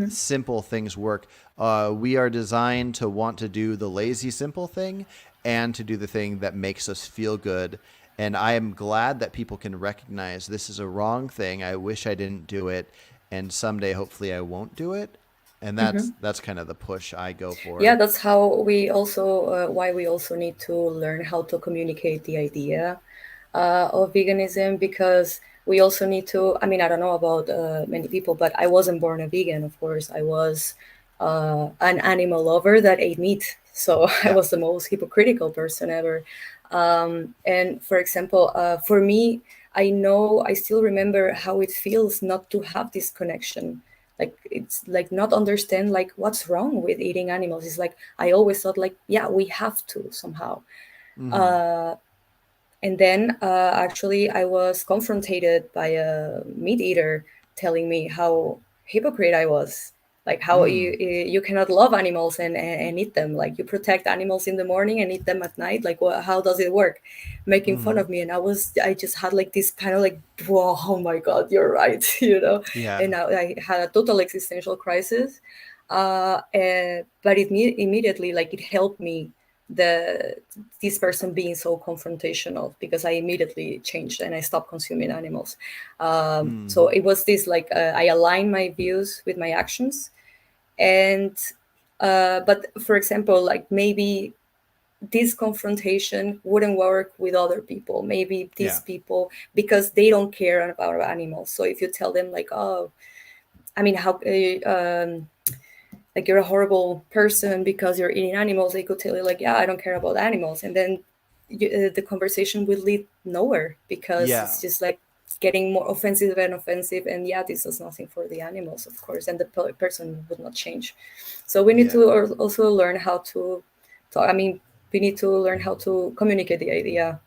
simple things work. We are designed to want to do the lazy, simple thing and to do the thing that makes us feel good. And I am glad that people can recognize this is a wrong thing. I wish I didn't do it. And someday, hopefully, I won't do it. And that's kind of the push I go for. Yeah, that's how we also why we also need to learn how to communicate the idea of veganism, because we also need to. I mean, I don't know about many people, but I wasn't born a vegan. Of course, I was an animal lover that ate meat. So I Yeah. was the most hypocritical person ever. And for example, for me, I still remember how it feels not to have this connection. Like it's like not understand like what's wrong with eating animals. It's like I always thought like, yeah, we have to somehow. Hmm. Uh, and then actually, I was confronted by a meat eater telling me how hypocrite I was. Like how Mm. you cannot love animals and eat them. Like you protect animals in the morning and eat them at night. Like how does it work? Making fun Hmm. of me, and I just had like this kind of like, whoa, oh my god, you're right, Yeah. And I had a total existential crisis. But immediately, like it helped me the this person being so confrontational, because I immediately changed and I stopped consuming animals. So Mm. it was this like I aligned my views with my actions, and but for example, like maybe this confrontation wouldn't work with other people. Maybe these Yeah. people, because they don't care about animals. So if you tell them like, oh, I mean, how like you're a horrible person because you're eating animals, they could tell you like, yeah, I don't care about animals, and then the conversation will lead nowhere, because Yeah. it's just like getting more offensive and offensive, and yeah, this is nothing for the animals, of course, and the person would not change. So we need Yeah. to also learn how to talk. I mean, we need to learn how to communicate the idea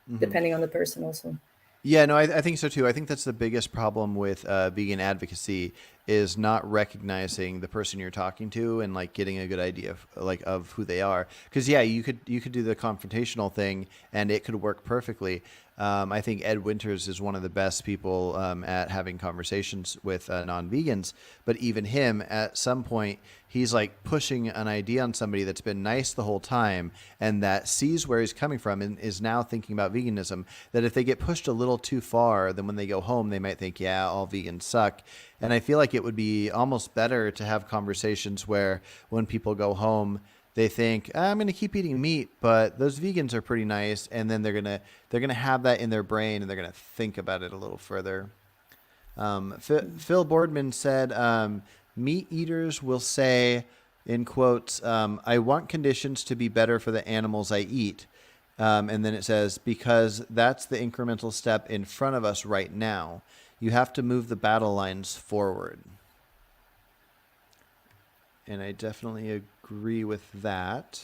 Hmm. depending on the person also. Yeah, no, I think so too. I think that's the biggest problem with vegan advocacy is not recognizing the person you're talking to and like getting a good idea of who they are. Because yeah, you could do the confrontational thing and it could work perfectly. I think Ed Winters is one of the best people at having conversations with non-vegans. But even him, at some point, he's like pushing an idea on somebody that's been nice the whole time and that sees where he's coming from and is now thinking about veganism. That if they get pushed a little too far, then when they go home, they might think, yeah, all vegans suck. And I feel like it would be almost better to have conversations where when people go home, they think, I'm going to keep eating meat, but those vegans are pretty nice, and then they're gonna have that in their brain, and they're gonna think about it a little further. Phil Boardman said, meat eaters will say, in quotes, I want conditions to be better for the animals I eat. And then it says, because that's the incremental step in front of us right now. You have to move the battle lines forward. And I definitely agree with that.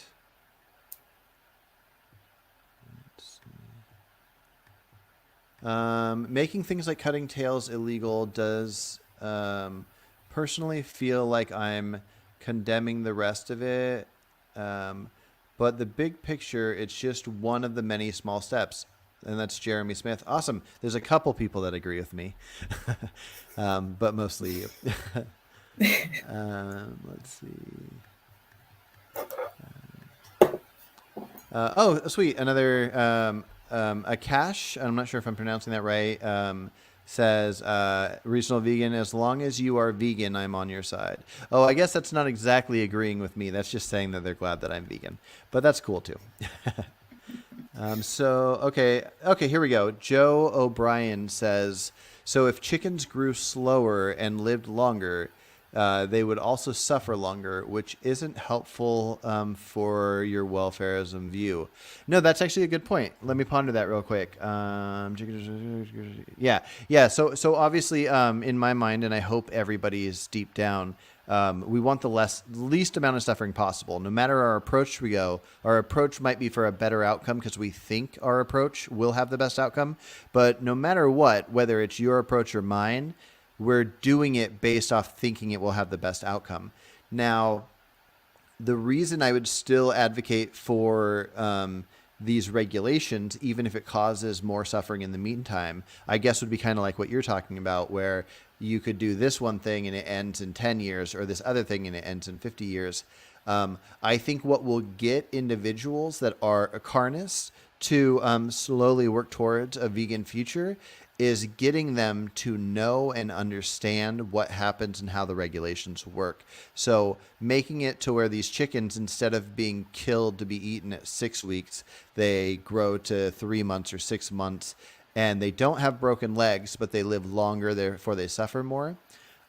Making things like cutting tails illegal does personally feel like I'm condemning the rest of it. Um, but the big picture, it's just one of the many small steps. And that's Jeremy Smith. Awesome. There's a couple people that agree with me, but mostly you. Let's see. Oh, sweet. Another Akash. I'm not sure if I'm pronouncing that right. Says regional vegan. As long as you are vegan, I'm on your side. Oh, I guess that's not exactly agreeing with me. That's just saying that they're glad that I'm vegan, but that's cool too. Okay, here we go. Joe O'Brien says, so if chickens grew slower and lived longer, they would also suffer longer, which isn't helpful for your welfareism view. No, that's actually a good point. Let me ponder that real quick. Yeah, yeah. So obviously, in my mind, and I hope everybody's deep down, we want the least amount of suffering possible. No matter our approach we go, our approach might be for a better outcome because we think our approach will have the best outcome. But no matter what, whether it's your approach or mine, we're doing it based off thinking it will have the best outcome. Now, the reason I would still advocate for these regulations, even if it causes more suffering in the meantime, I guess would be kind of like what you're talking about, where you could do this one thing and it ends in 10 years, or this other thing and it ends in 50 years. I think what will get individuals that are carnists to slowly work towards a vegan future is getting them to know and understand what happens and how the regulations work. So making it to where these chickens, instead of being killed to be eaten at 6 weeks, they grow to 3 months or 6 months, and they don't have broken legs, but they live longer, therefore they suffer more.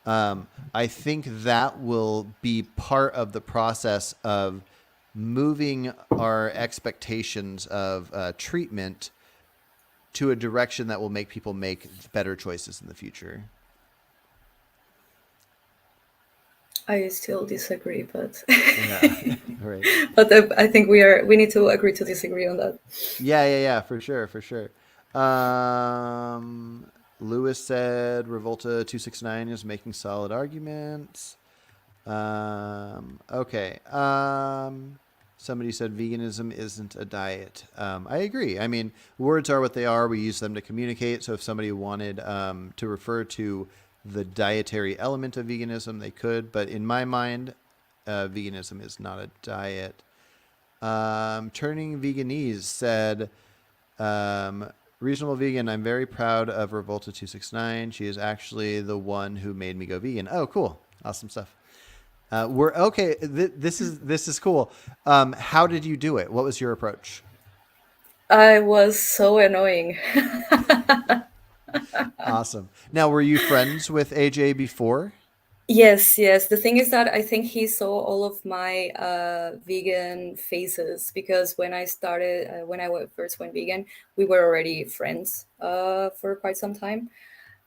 I think that will be part of the process of moving our expectations of treatment to a direction that will make people make better choices in the future. I still disagree, but Yeah, right. but I think we need to agree to disagree on that. Yeah, for sure, for sure. Um, Lewis said Revolta 269 is making solid arguments. Okay. Somebody said veganism isn't a diet. I agree. I mean, words are what they are. We use them to communicate. So if somebody wanted to refer to the dietary element of veganism, they could. But in my mind, veganism is not a diet. Turning Veganese said, reasonable vegan, I'm very proud of Revolta 269. She is actually the one who made me go vegan. Oh, cool. Awesome stuff. We're okay. This is cool. How did you do it? What was your approach? I was so annoying. Awesome. Now, were you friends with AJ before? Yes, yes. The thing is that I think he saw all of my vegan phases because when I started, first went vegan, we were already friends for quite some time.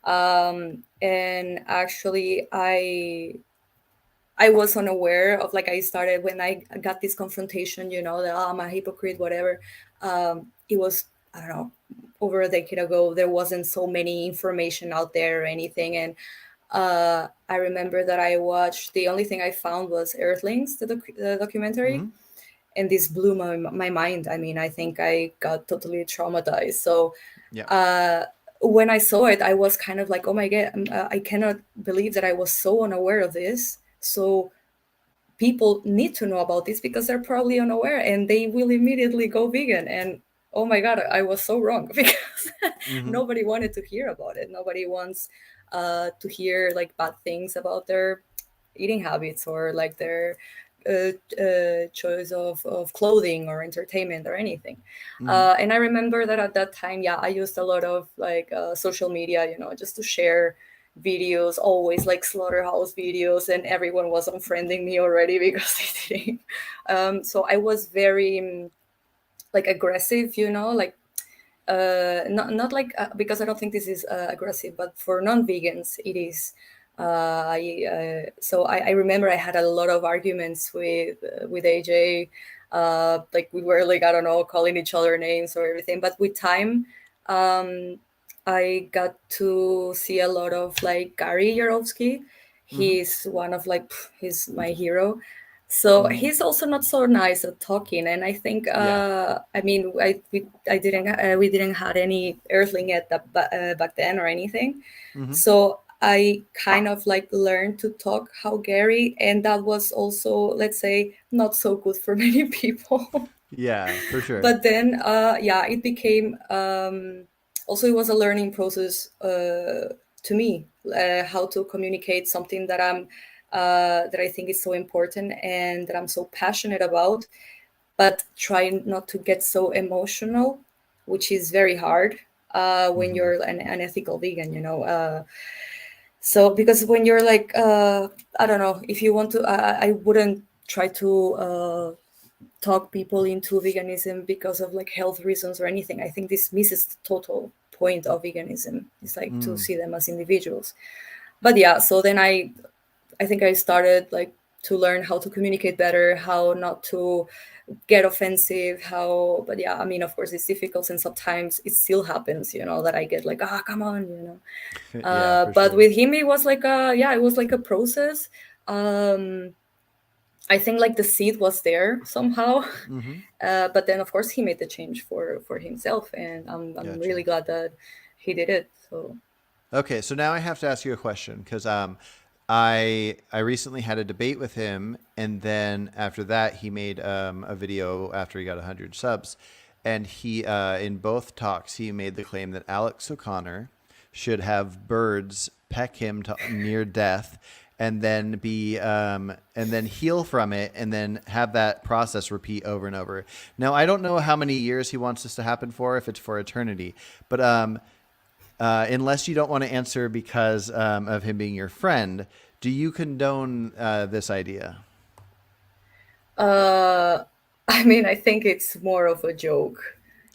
And actually, I was unaware of, like, I started when I got this confrontation, that, oh, I'm a hypocrite, whatever. It was, I don't know, over a decade ago. There wasn't so many information out there or anything, and I remember that I watched. The only thing I found was Earthlings, the documentary, Hmm. and this blew my mind. I mean, I think I got totally traumatized. So Yeah. uh, when I saw it, I was kind of like, oh my god, I cannot believe that I was so unaware of this. So people need to know about this because they're probably unaware and they will immediately go vegan. And oh my god, I was so wrong because Hmm. nobody wanted to hear about it. Nobody wants to hear like bad things about their eating habits or like their choice of clothing or entertainment or anything. Hmm. And I remember that at that time, yeah, I used a lot of like social media, just to share videos, always like slaughterhouse videos, and everyone was unfriending me already because they didn't. So I was very like aggressive, like not like because I don't think this is aggressive, but for non-vegans it is. I remember I had a lot of arguments with AJ. Like we were like, I don't know, calling each other names or everything. But with time, um, I got to see a lot of like Gary Yarovsky. Hmm. He's one of like he's my hero. So Hmm. he's also not so nice at talking, and I think Yeah. I mean I didn't we didn't had any Earthling at back then or anything, Hmm. so I kind of like learned to talk how Gary, and that was also, let's say, not so good for many people. Yeah, for sure. But then yeah, it became also, it was a learning process to me, how to communicate something that I think is so important and that I'm so passionate about, but try not to get so emotional, which is very hard when Hmm. you're an ethical vegan, so because when you're like, I don't know, if you want to, I wouldn't try to talk people into veganism because of like health reasons or anything. I think this misses the total point of veganism. It's like to Mm. see them as individuals. But yeah, so then I think I started like to learn how to communicate better, how not to get offensive, how, but yeah, I mean, of course it's difficult and sometimes it still happens, that I get like, come on, Yeah, for but sure. with him, it was like it was like a process. Um, I think like the seed was there somehow, Hmm. but then of course he made the change for himself, and I'm really Gotcha. glad that he did it. So Okay, so now I have to ask you a question because I recently had a debate with him, and then after that he made a video after he got 100 subs, and he in both talks he made the claim that Alex O'Connor should have birds peck him to near death, and then heal from it, and then have that process repeat over and over. Now I don't know how many years he wants this to happen for, if it's for eternity, but unless you don't want to answer because of him being your friend, do you condone this idea? uh, I mean, I think it's more of a joke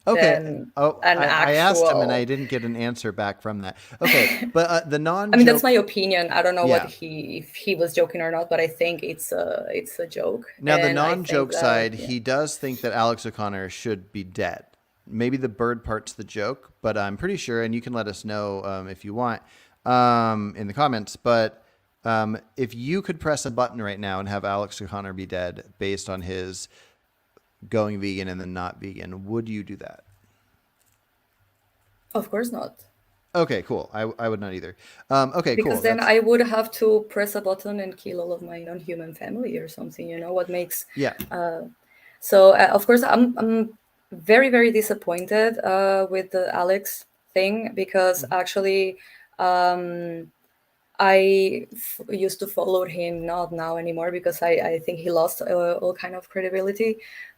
Okay. than Oh, an I asked him and I actual. didn't get an answer back from that. Okay, but the I mean, that's non-joke, my opinion. I don't know what yeah. he if he was joking or not, but I think it's a joke, Now the and I think non-joke that side, yeah. he does think that Alex O'Connor should be dead. Maybe the bird part's the joke, but I'm pretty sure, and you can let us know if you want in the comments. But if you could press a button right now and have Alex O'Connor be dead based on his going vegan and then not vegan, would you do that? Of course not. Okay, cool. I would not either. Okay, cool. Because then That's I would have to press a button and kill all of my non-human family or something. What makes yeah. so of course I'm very very disappointed with the Alex thing because Mhm. actually used to follow him, not now anymore because I think he lost all kind of credibility.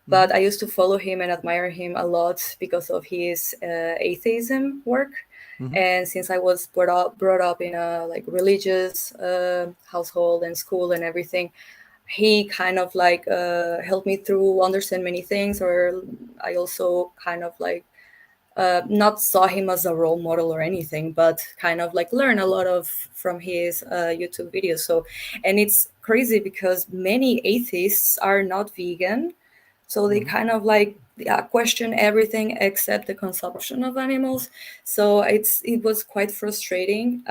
Hmm. But I used to follow him and admire him a lot because of his atheism work. Hmm. And since I was brought up in a like religious household and school and everything, he kind of like helped me through understand many things. Or I also kind of like not saw him as a role model or anything, but kind of like learn a lot of from his YouTube videos. So, and it's crazy because many atheists are not vegan, so they Hmm. kind of like question everything except the consumption of animals. So it was quite frustrating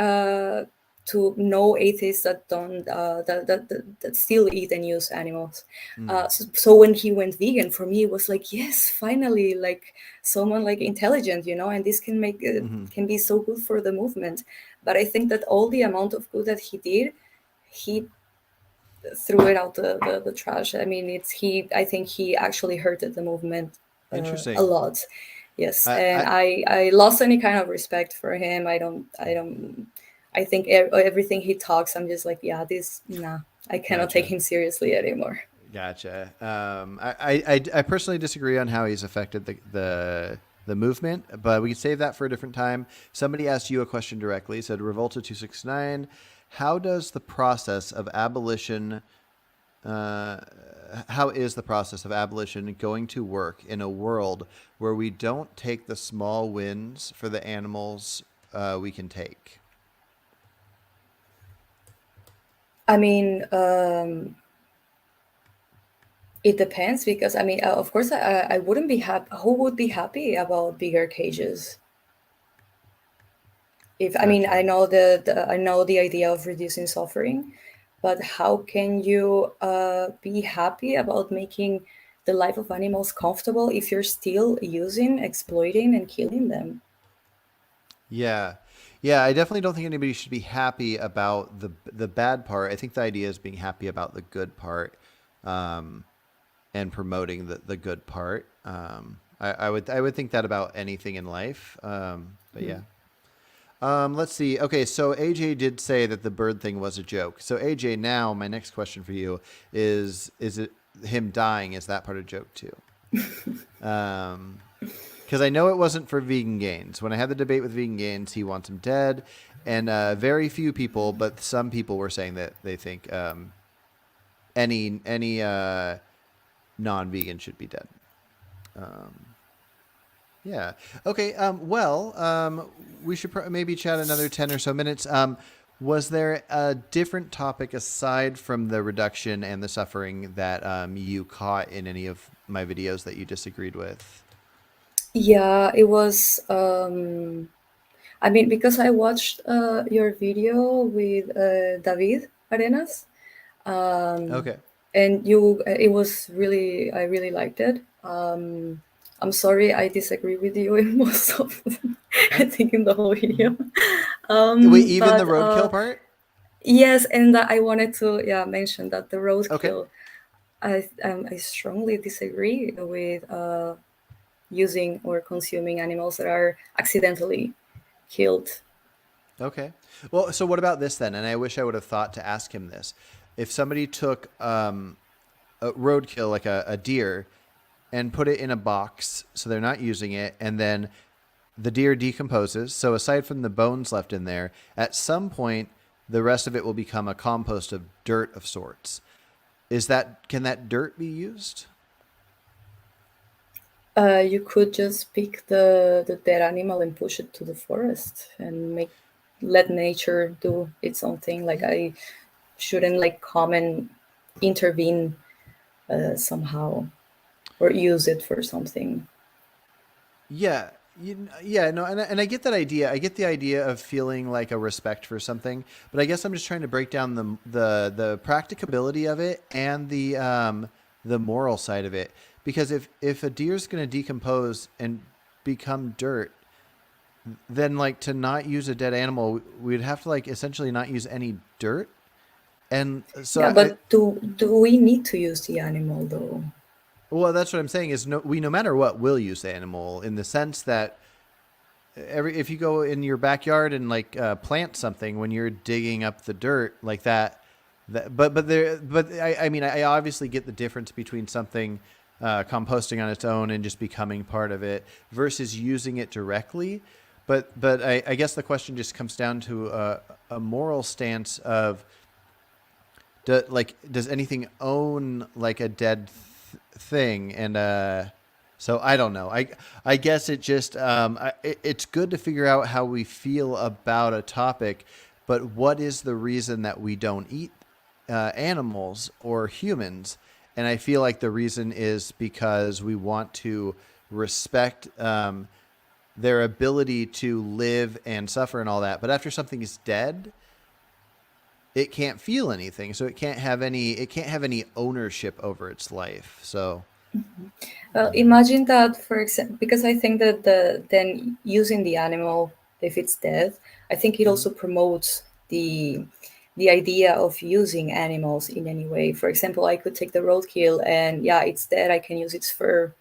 to know atheists that don't that still eat and use animals. Mm. So when he went vegan, for me it was like, yes, finally, like someone like intelligent, and this can make it Hmm. can be so good for the movement. But I think that all the amount of good that he did, he threw it out the trash. I mean, I think he actually hurted the movement a Interesting. lot. Yes, and I I lost any kind of respect for him. I don't. I think everything he talks, I'm just like, yeah, this nah. I cannot take gotcha. him seriously anymore. Gotcha. I personally disagree on how he's affected the movement, but we can save that for a different time. Somebody asked you a question directly. Said Revolta269, how does the process of abolition? Uh, how is the process of abolition going to work in a world where we don't take the small wins for the animals we can take? I mean, it depends because I mean, of course, I wouldn't be happy. Who would be happy about bigger cages? If I mean, Gotcha. I know the idea of reducing suffering, but how can you be happy about making the life of animals comfortable if you're still using, exploiting, and killing them? Yeah. Yeah, I definitely don't think anybody should be happy about the bad part. I think the idea is being happy about the good part, um, and promoting the good part. I would think that about anything in life. But yeah. Let's see. Okay, so AJ did say that the bird thing was a joke. So AJ, now my next question for you is it him dying, is that part of the joke too? Because I know it wasn't for Vegan Gains. When I had the debate with Vegan Gains, he wants him dead, and very few people, but some people were saying that they think any non-vegan should be dead. Yeah. Okay. We should maybe chat another 10 or so minutes. Was there a different topic aside from the reduction and the suffering that you caught in any of my videos that you disagreed with? Yeah, it was. I mean, because I watched your video with David Arenas, Okay. and it was really, I really liked it. I'm sorry, I disagree with you in most of, I think, in the whole video. Wait, even the But roadkill part? yes, and I wanted to, yeah, mention that the Okay. roadkill, I strongly disagree with using or consuming animals that are accidentally killed. Okay. Well, so what about this then? And I wish I would have thought to ask him this. If somebody took a roadkill, like a deer, and put it in a box so they're not using it, and then the deer decomposes. So aside from the bones left in there, at some point the rest of it will become a compost of dirt of sorts. Can that dirt be used? You could just pick the dead animal and push it to the forest and let nature do its own thing. Like, I shouldn't like come and intervene somehow or use it for something. Yeah. Yeah, no, and I get that idea. I get the idea of feeling like a respect for something, but I guess I'm just trying to break down the practicability of it and the moral side of it. Because if a deer's going to decompose and become dirt, then like to not use a dead animal, we'd have to like essentially not use any dirt. And so Yeah, but do we need to use the animal though? well, that's what I'm saying is no matter what will use the animal in the sense that if you go in your backyard and like plant something when you're digging up the dirt like that I mean I obviously get the difference between something composting on its own and just becoming part of it versus using it directly. But I guess the question just comes down to a moral stance of does anything own like a dead thing? And so I don't know. I guess it just it's good to figure out how we feel about a topic, but what is the reason that we don't eat animals or humans? And I feel like the reason is because we want to respect their ability to live and suffer and all that. But after something is dead, it can't feel anything, so it can't have any ownership over its life. So Well, imagine that, for example, because I think that then using the animal if it's dead, I think it also promotes the idea of using animals in any way. For example, I could take the roadkill and yeah, it's dead. I can use its fur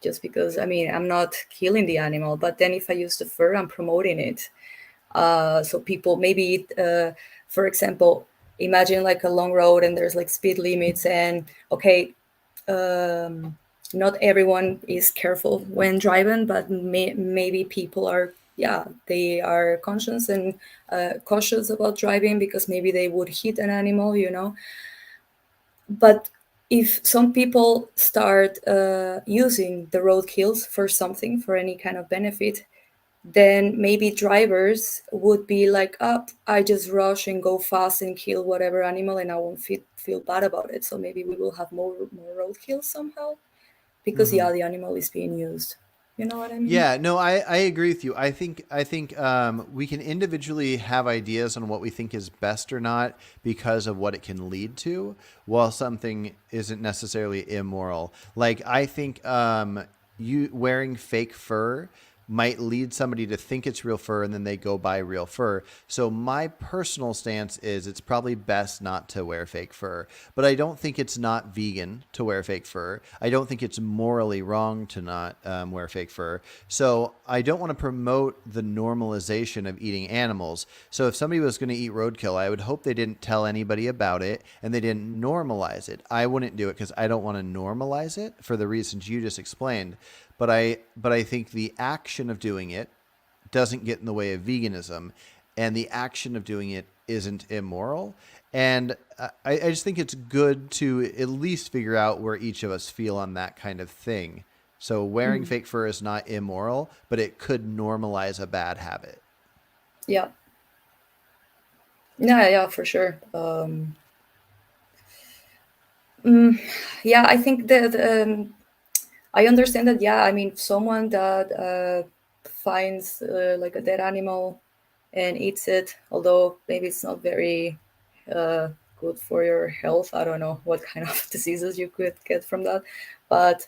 just because, I mean, I'm not killing the animal, but then if I use the fur, I'm promoting it. So people maybe, for example, imagine like a long road and there's like speed limits and okay, not everyone is careful when driving, but maybe people are, yeah, they are conscious and cautious about driving because maybe they would hit an animal, you know. But if some people start using the roadkills for something, for any kind of benefit, then maybe drivers would be like, up, I just rush and go fast and kill whatever animal and I won't feel bad about it. So maybe we will have more roadkill somehow because yeah, the animal is being used. You know what I mean? yeah, no, I agree with you. I think we can individually have ideas on what we think is best or not because of what it can lead to, while something isn't necessarily immoral. Like I think you wearing fake fur might lead somebody to think it's real fur and then they go buy real fur. So my personal stance is it's probably best not to wear fake fur, but I don't think it's not vegan to wear fake fur. I don't think it's morally wrong to not wear fake fur. So I don't want to promote the normalization of eating animals. So if somebody was going to eat roadkill, I would hope they didn't tell anybody about it and they didn't normalize it. I wouldn't do it because I don't want to normalize it for the reasons you just explained. But I think the action of doing it doesn't get in the way of veganism, and the action of doing it isn't immoral. And I just think it's good to at least figure out where each of us feel on that kind of thing. So wearing fake fur is not immoral, but it could normalize a bad habit. Yeah. Yeah, for sure. Yeah, I think that I understand that. Yeah, I mean, someone that finds like a dead animal and eats it, although maybe it's not very uh, good for your health. I don't know what kind of diseases you could get from that, but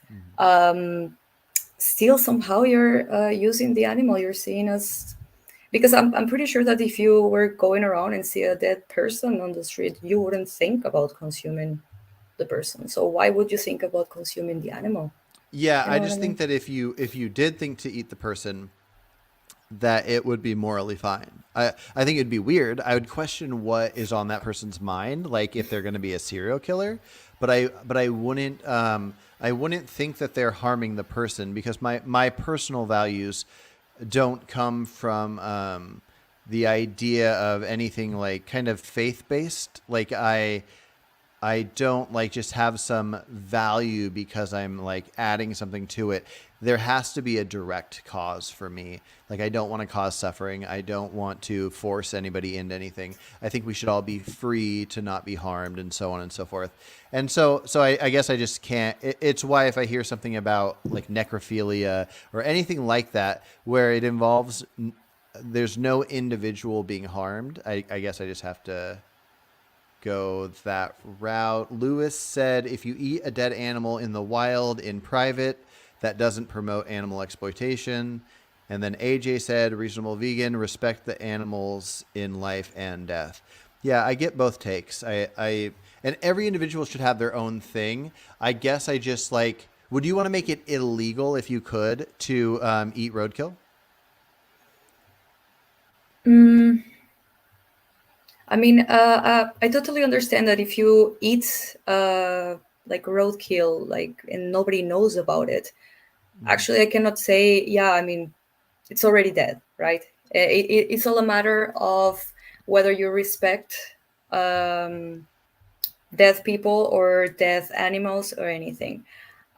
still somehow you're using the animal you're seeing as, because I'm pretty sure that if you were going around and see a dead person on the street, you wouldn't think about consuming the person. So why would you think about consuming the animal? Yeah, You I know what I just think mean? that if you did think to eat the person, that it would be morally fine. I think it'd be weird. I would question what is on that person's mind, like if they're going to be a serial killer. But I wouldn't think that they're harming the person because my personal values don't come from the idea of anything like kind of faith based. Like I don't like just have some value because I'm like adding something to it. There has to be a direct cause for me. Like I don't want to cause suffering. I don't want to force anybody into anything. I think we should all be free to not be harmed and so on and so forth. And so I guess I just can't. It's why if I hear something about like necrophilia or anything like that where it involves there's no individual being harmed, I guess I just have to go that route. Lewis said if you eat a dead animal in the wild in private, that doesn't promote animal exploitation. And then AJ said reasonable vegan, respect the animals in life and death. Yeah, I get both takes. I and every individual should have their own thing. I guess I just like, would you want to make it illegal if you could to eat roadkill? I mean, I totally understand that if you eat like roadkill, like, and nobody knows about it, actually, I cannot say, yeah, I mean, it's already dead, right? It's all a matter of whether you respect dead people or dead animals or anything.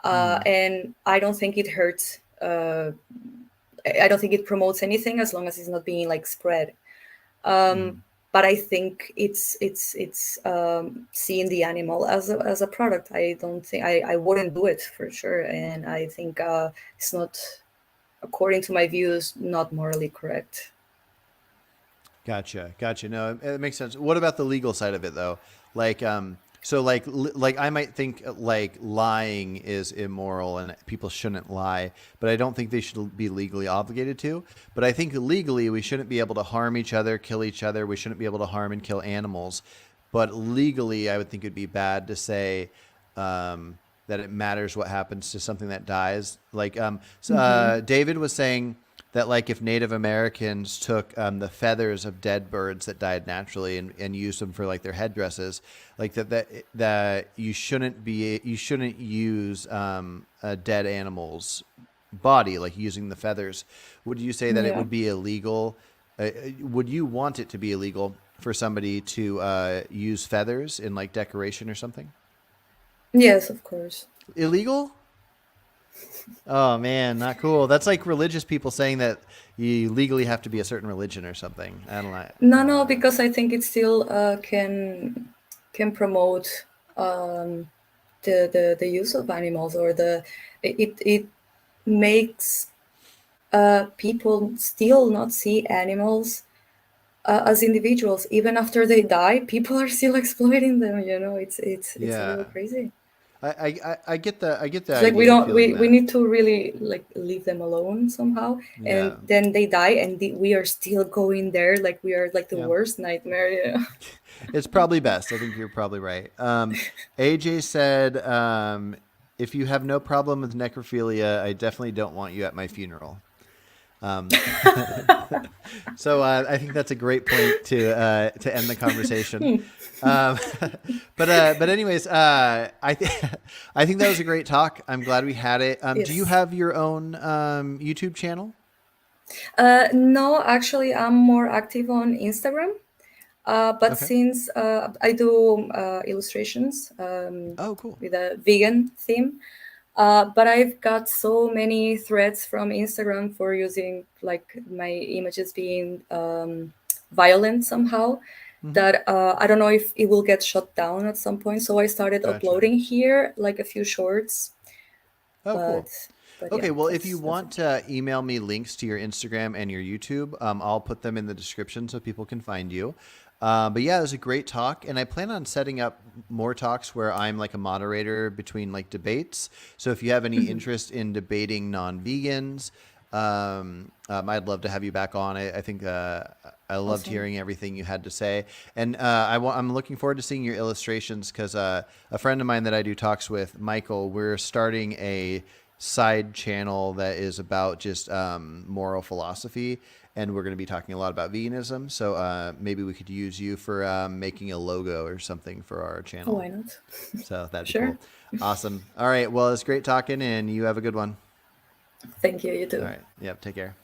And I don't think it hurts. I don't think it promotes anything as long as it's not being like spread. But I think it's seeing the animal as a product. I don't think I wouldn't do it for sure, and I think it's not, according to my views, not morally correct. Gotcha. No, it makes sense. What about the legal side of it though? Like, so like I might think like lying is immoral and people shouldn't lie, but I don't think they should be legally obligated to. But I think legally we shouldn't be able to harm each other, kill each other. We shouldn't be able to harm and kill animals. But legally, I would think it'd be bad to say that it matters what happens to something that dies. Like, David was saying that like if Native Americans took the feathers of dead birds that died naturally and used them for like their headdresses, like that you shouldn't use a dead animal's body, like using the feathers. Would you say that it Yeah. would be illegal? Would you want it to be illegal for somebody to use feathers in like decoration or something? Yes, of course. Illegal? Oh man, not cool. That's like religious people saying that you legally have to be a certain religion or something. I don't like. No, no, because I think it still can promote the use of animals, or it makes people still not see animals as individuals. Even after they die, people are still exploiting them. It's a little Yeah. crazy. I get the It's like we idea of don't feeling we that. need to really like leave them alone somehow, and Yeah. then they die, and we are still going there like we are like the Yeah. worst nightmare. It's probably best. I think you're probably right. AJ said, if you have no problem with necrophilia, I definitely don't want you at my funeral. Um, so I think that's a great point to end the conversation. Um, but anyways, I think that was a great talk. I'm glad we had it. Do you Yes. have your own YouTube channel? No, actually, I'm more active on Instagram. But Okay. since I do illustrations Oh, cool. with a vegan theme, but I've got so many threads from Instagram for using like my images being violent somehow Hmm. that I don't know if it will get shut down at some point. So I started Gotcha. uploading here like a few shorts, Oh, cool. but yeah, Okay, well, if you that's want it. to email me links to your Instagram and your YouTube, I'll put them in the description so people can find you. But yeah, it was a great talk, and I plan on setting up more talks where I'm like a moderator between like debates. So if you have any interest in debating non-vegans, I'd love to have you back on. I think I loved Awesome. hearing everything you had to say, and I'm looking forward to seeing your illustrations because a friend of mine that I do talks with, Michael, we're starting a side channel that is about just moral philosophy, and we're going to be talking a lot about veganism. So maybe we could use you for making a logo or something for our channel. Why not? So that'd be Sure. cool. Awesome. All right. Well, it's great talking, and you have a good one. Thank you. You All too. right. Yep. Take care.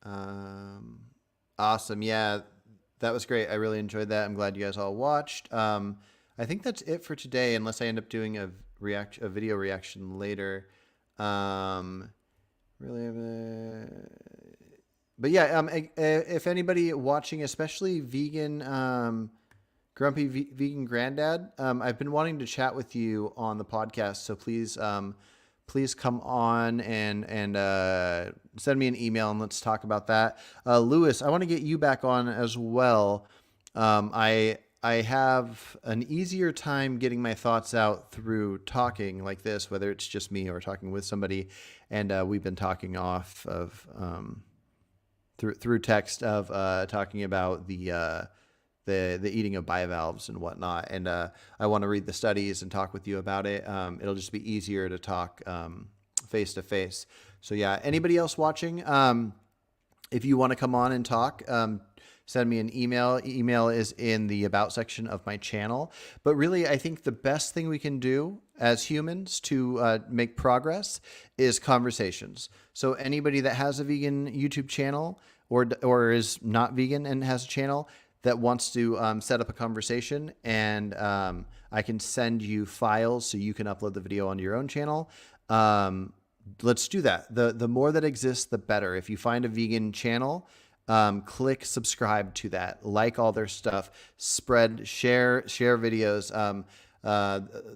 Um, awesome. Yeah, that was great. I really enjoyed that. I'm glad you guys all watched. I think that's it for today, unless I end up doing a video reaction later. Um, really, but yeah, if anybody watching, especially vegan, grumpy vegan granddad, I've been wanting to chat with you on the podcast, so please come on and send me an email and let's talk about that. Lewis, I want to get you back on as well. I have an easier time getting my thoughts out through talking like this, whether it's just me or talking with somebody, and we've been talking off of through text of talking about the eating of bivalves and whatnot. And I want to read the studies and talk with you about it. It'll just be easier to talk face to face. So yeah, anybody else watching, if you want to come on and talk, send me an email. Email is in the about section of my channel. But really, I think the best thing we can do as humans to make progress is conversations. So anybody that has a vegan YouTube channel or is not vegan and has a channel that wants to set up a conversation, and I can send you files so you can upload the video onto your own channel. Let's do that. The more that exists, the better. If you find a vegan channel, click subscribe to that, like all their stuff, share videos.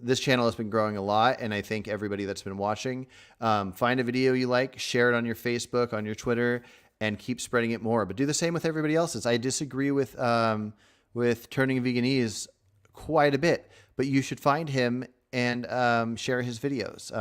This channel has been growing a lot, and I thank everybody that's been watching. Find a video you like, share it on your Facebook, on your Twitter, and keep spreading it more. But do the same with everybody else's. I disagree with Turning Veganese quite a bit, but you should find him and share his videos.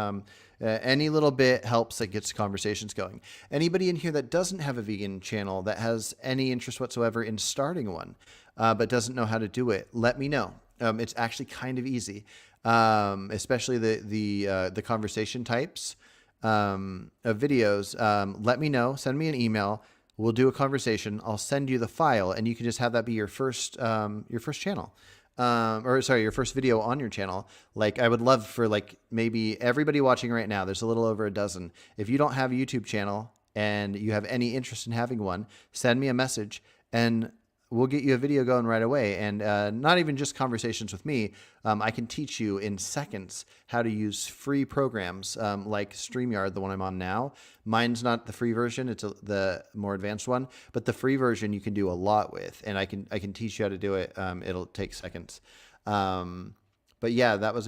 Any little bit helps that gets conversations going. Anybody in here that doesn't have a vegan channel that has any interest whatsoever in starting one, but doesn't know how to do it, let me know. It's actually kind of easy, especially the conversation types of videos. Let me know. Send me an email. We'll do a conversation. I'll send you the file, and you can just have that be your first channel. Or sorry, your first video on your channel. Like I would love for like maybe everybody watching right now, there's a little over a dozen. If you don't have a YouTube channel and you have any interest in having one, send me a message and we'll get you a video going right away. And not even just conversations with me. I can teach you in seconds how to use free programs like StreamYard, the one I'm on now. Mine's not the free version; it's the more advanced one. But the free version you can do a lot with, and I can teach you how to do it. It'll take seconds. But yeah, that was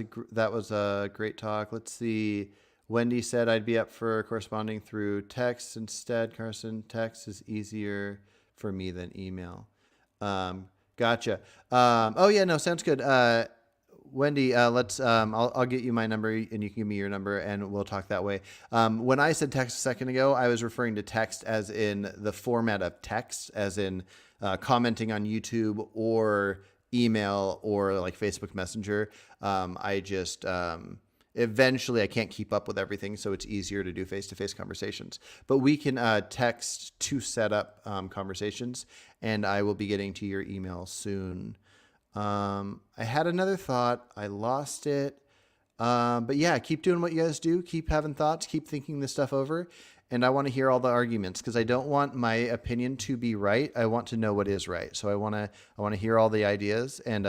a great talk. Let's see. Wendy said I'd be up for corresponding through text instead. Carson, text is easier for me than email. Gotcha. Oh yeah, no, sounds good. Wendy, let's. I'll get you my number, and you can give me your number, and we'll talk that way. When I said text a second ago, I was referring to text as in the format of text, as in commenting on YouTube or email or like Facebook Messenger. I just eventually I can't keep up with everything, so it's easier to do face-to-face conversations. But we can text to set up conversations, and I will be getting to your email soon. I had another thought. I lost it. But yeah, keep doing what you guys do. Keep having thoughts. Keep thinking this stuff over. And I want to hear all the arguments because I don't want my opinion to be right. I want to know what is right. So I want to hear all the ideas. And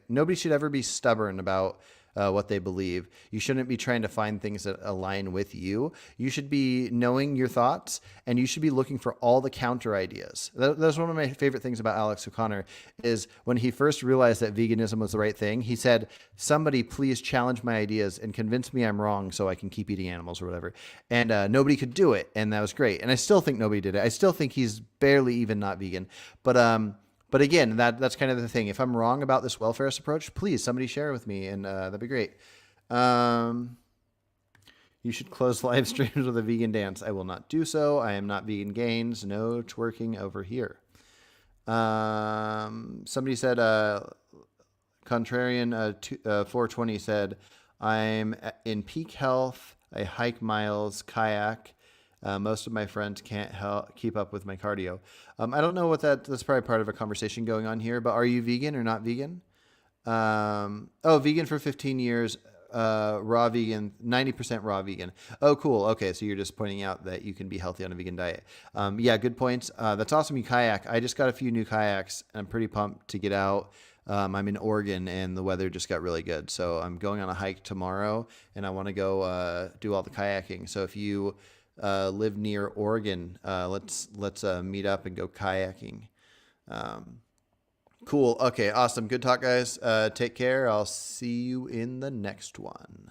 nobody should ever be stubborn about what they believe. You shouldn't be trying to find things that align with you. You should be knowing your thoughts, and you should be looking for all the counter ideas. That's one of my favorite things about Alex O'Connor is when he first realized that veganism was the right thing, he said, somebody please challenge my ideas and convince me I'm wrong so I can keep eating animals or whatever. And nobody could do it. And that was great. And I still think nobody did it. I still think he's barely even not vegan. But again, that's kind of the thing. If I'm wrong about this welfarist approach, please somebody share it with me, and that'd be great. You should close live streams with a vegan dance. I will not do so. I am not vegan gains. No twerking over here. Somebody said, Contrarian 420 said, I'm in peak health. I hike miles, kayak. Most of my friends can't keep up with my cardio. I don't know what that's probably part of a conversation going on here, but are you vegan or not vegan? Vegan for 15 years, raw vegan, 90% raw vegan. Oh, cool. Okay. So you're just pointing out that you can be healthy on a vegan diet. Yeah, good points. That's awesome. You kayak. I just got a few new kayaks and I'm pretty pumped to get out. I'm in Oregon and the weather just got really good. So I'm going on a hike tomorrow and I want to go, do all the kayaking. So if you, live near Oregon, let's meet up and go kayaking. Cool. Okay. Awesome. Good talk, guys. Take care. I'll see you in the next one.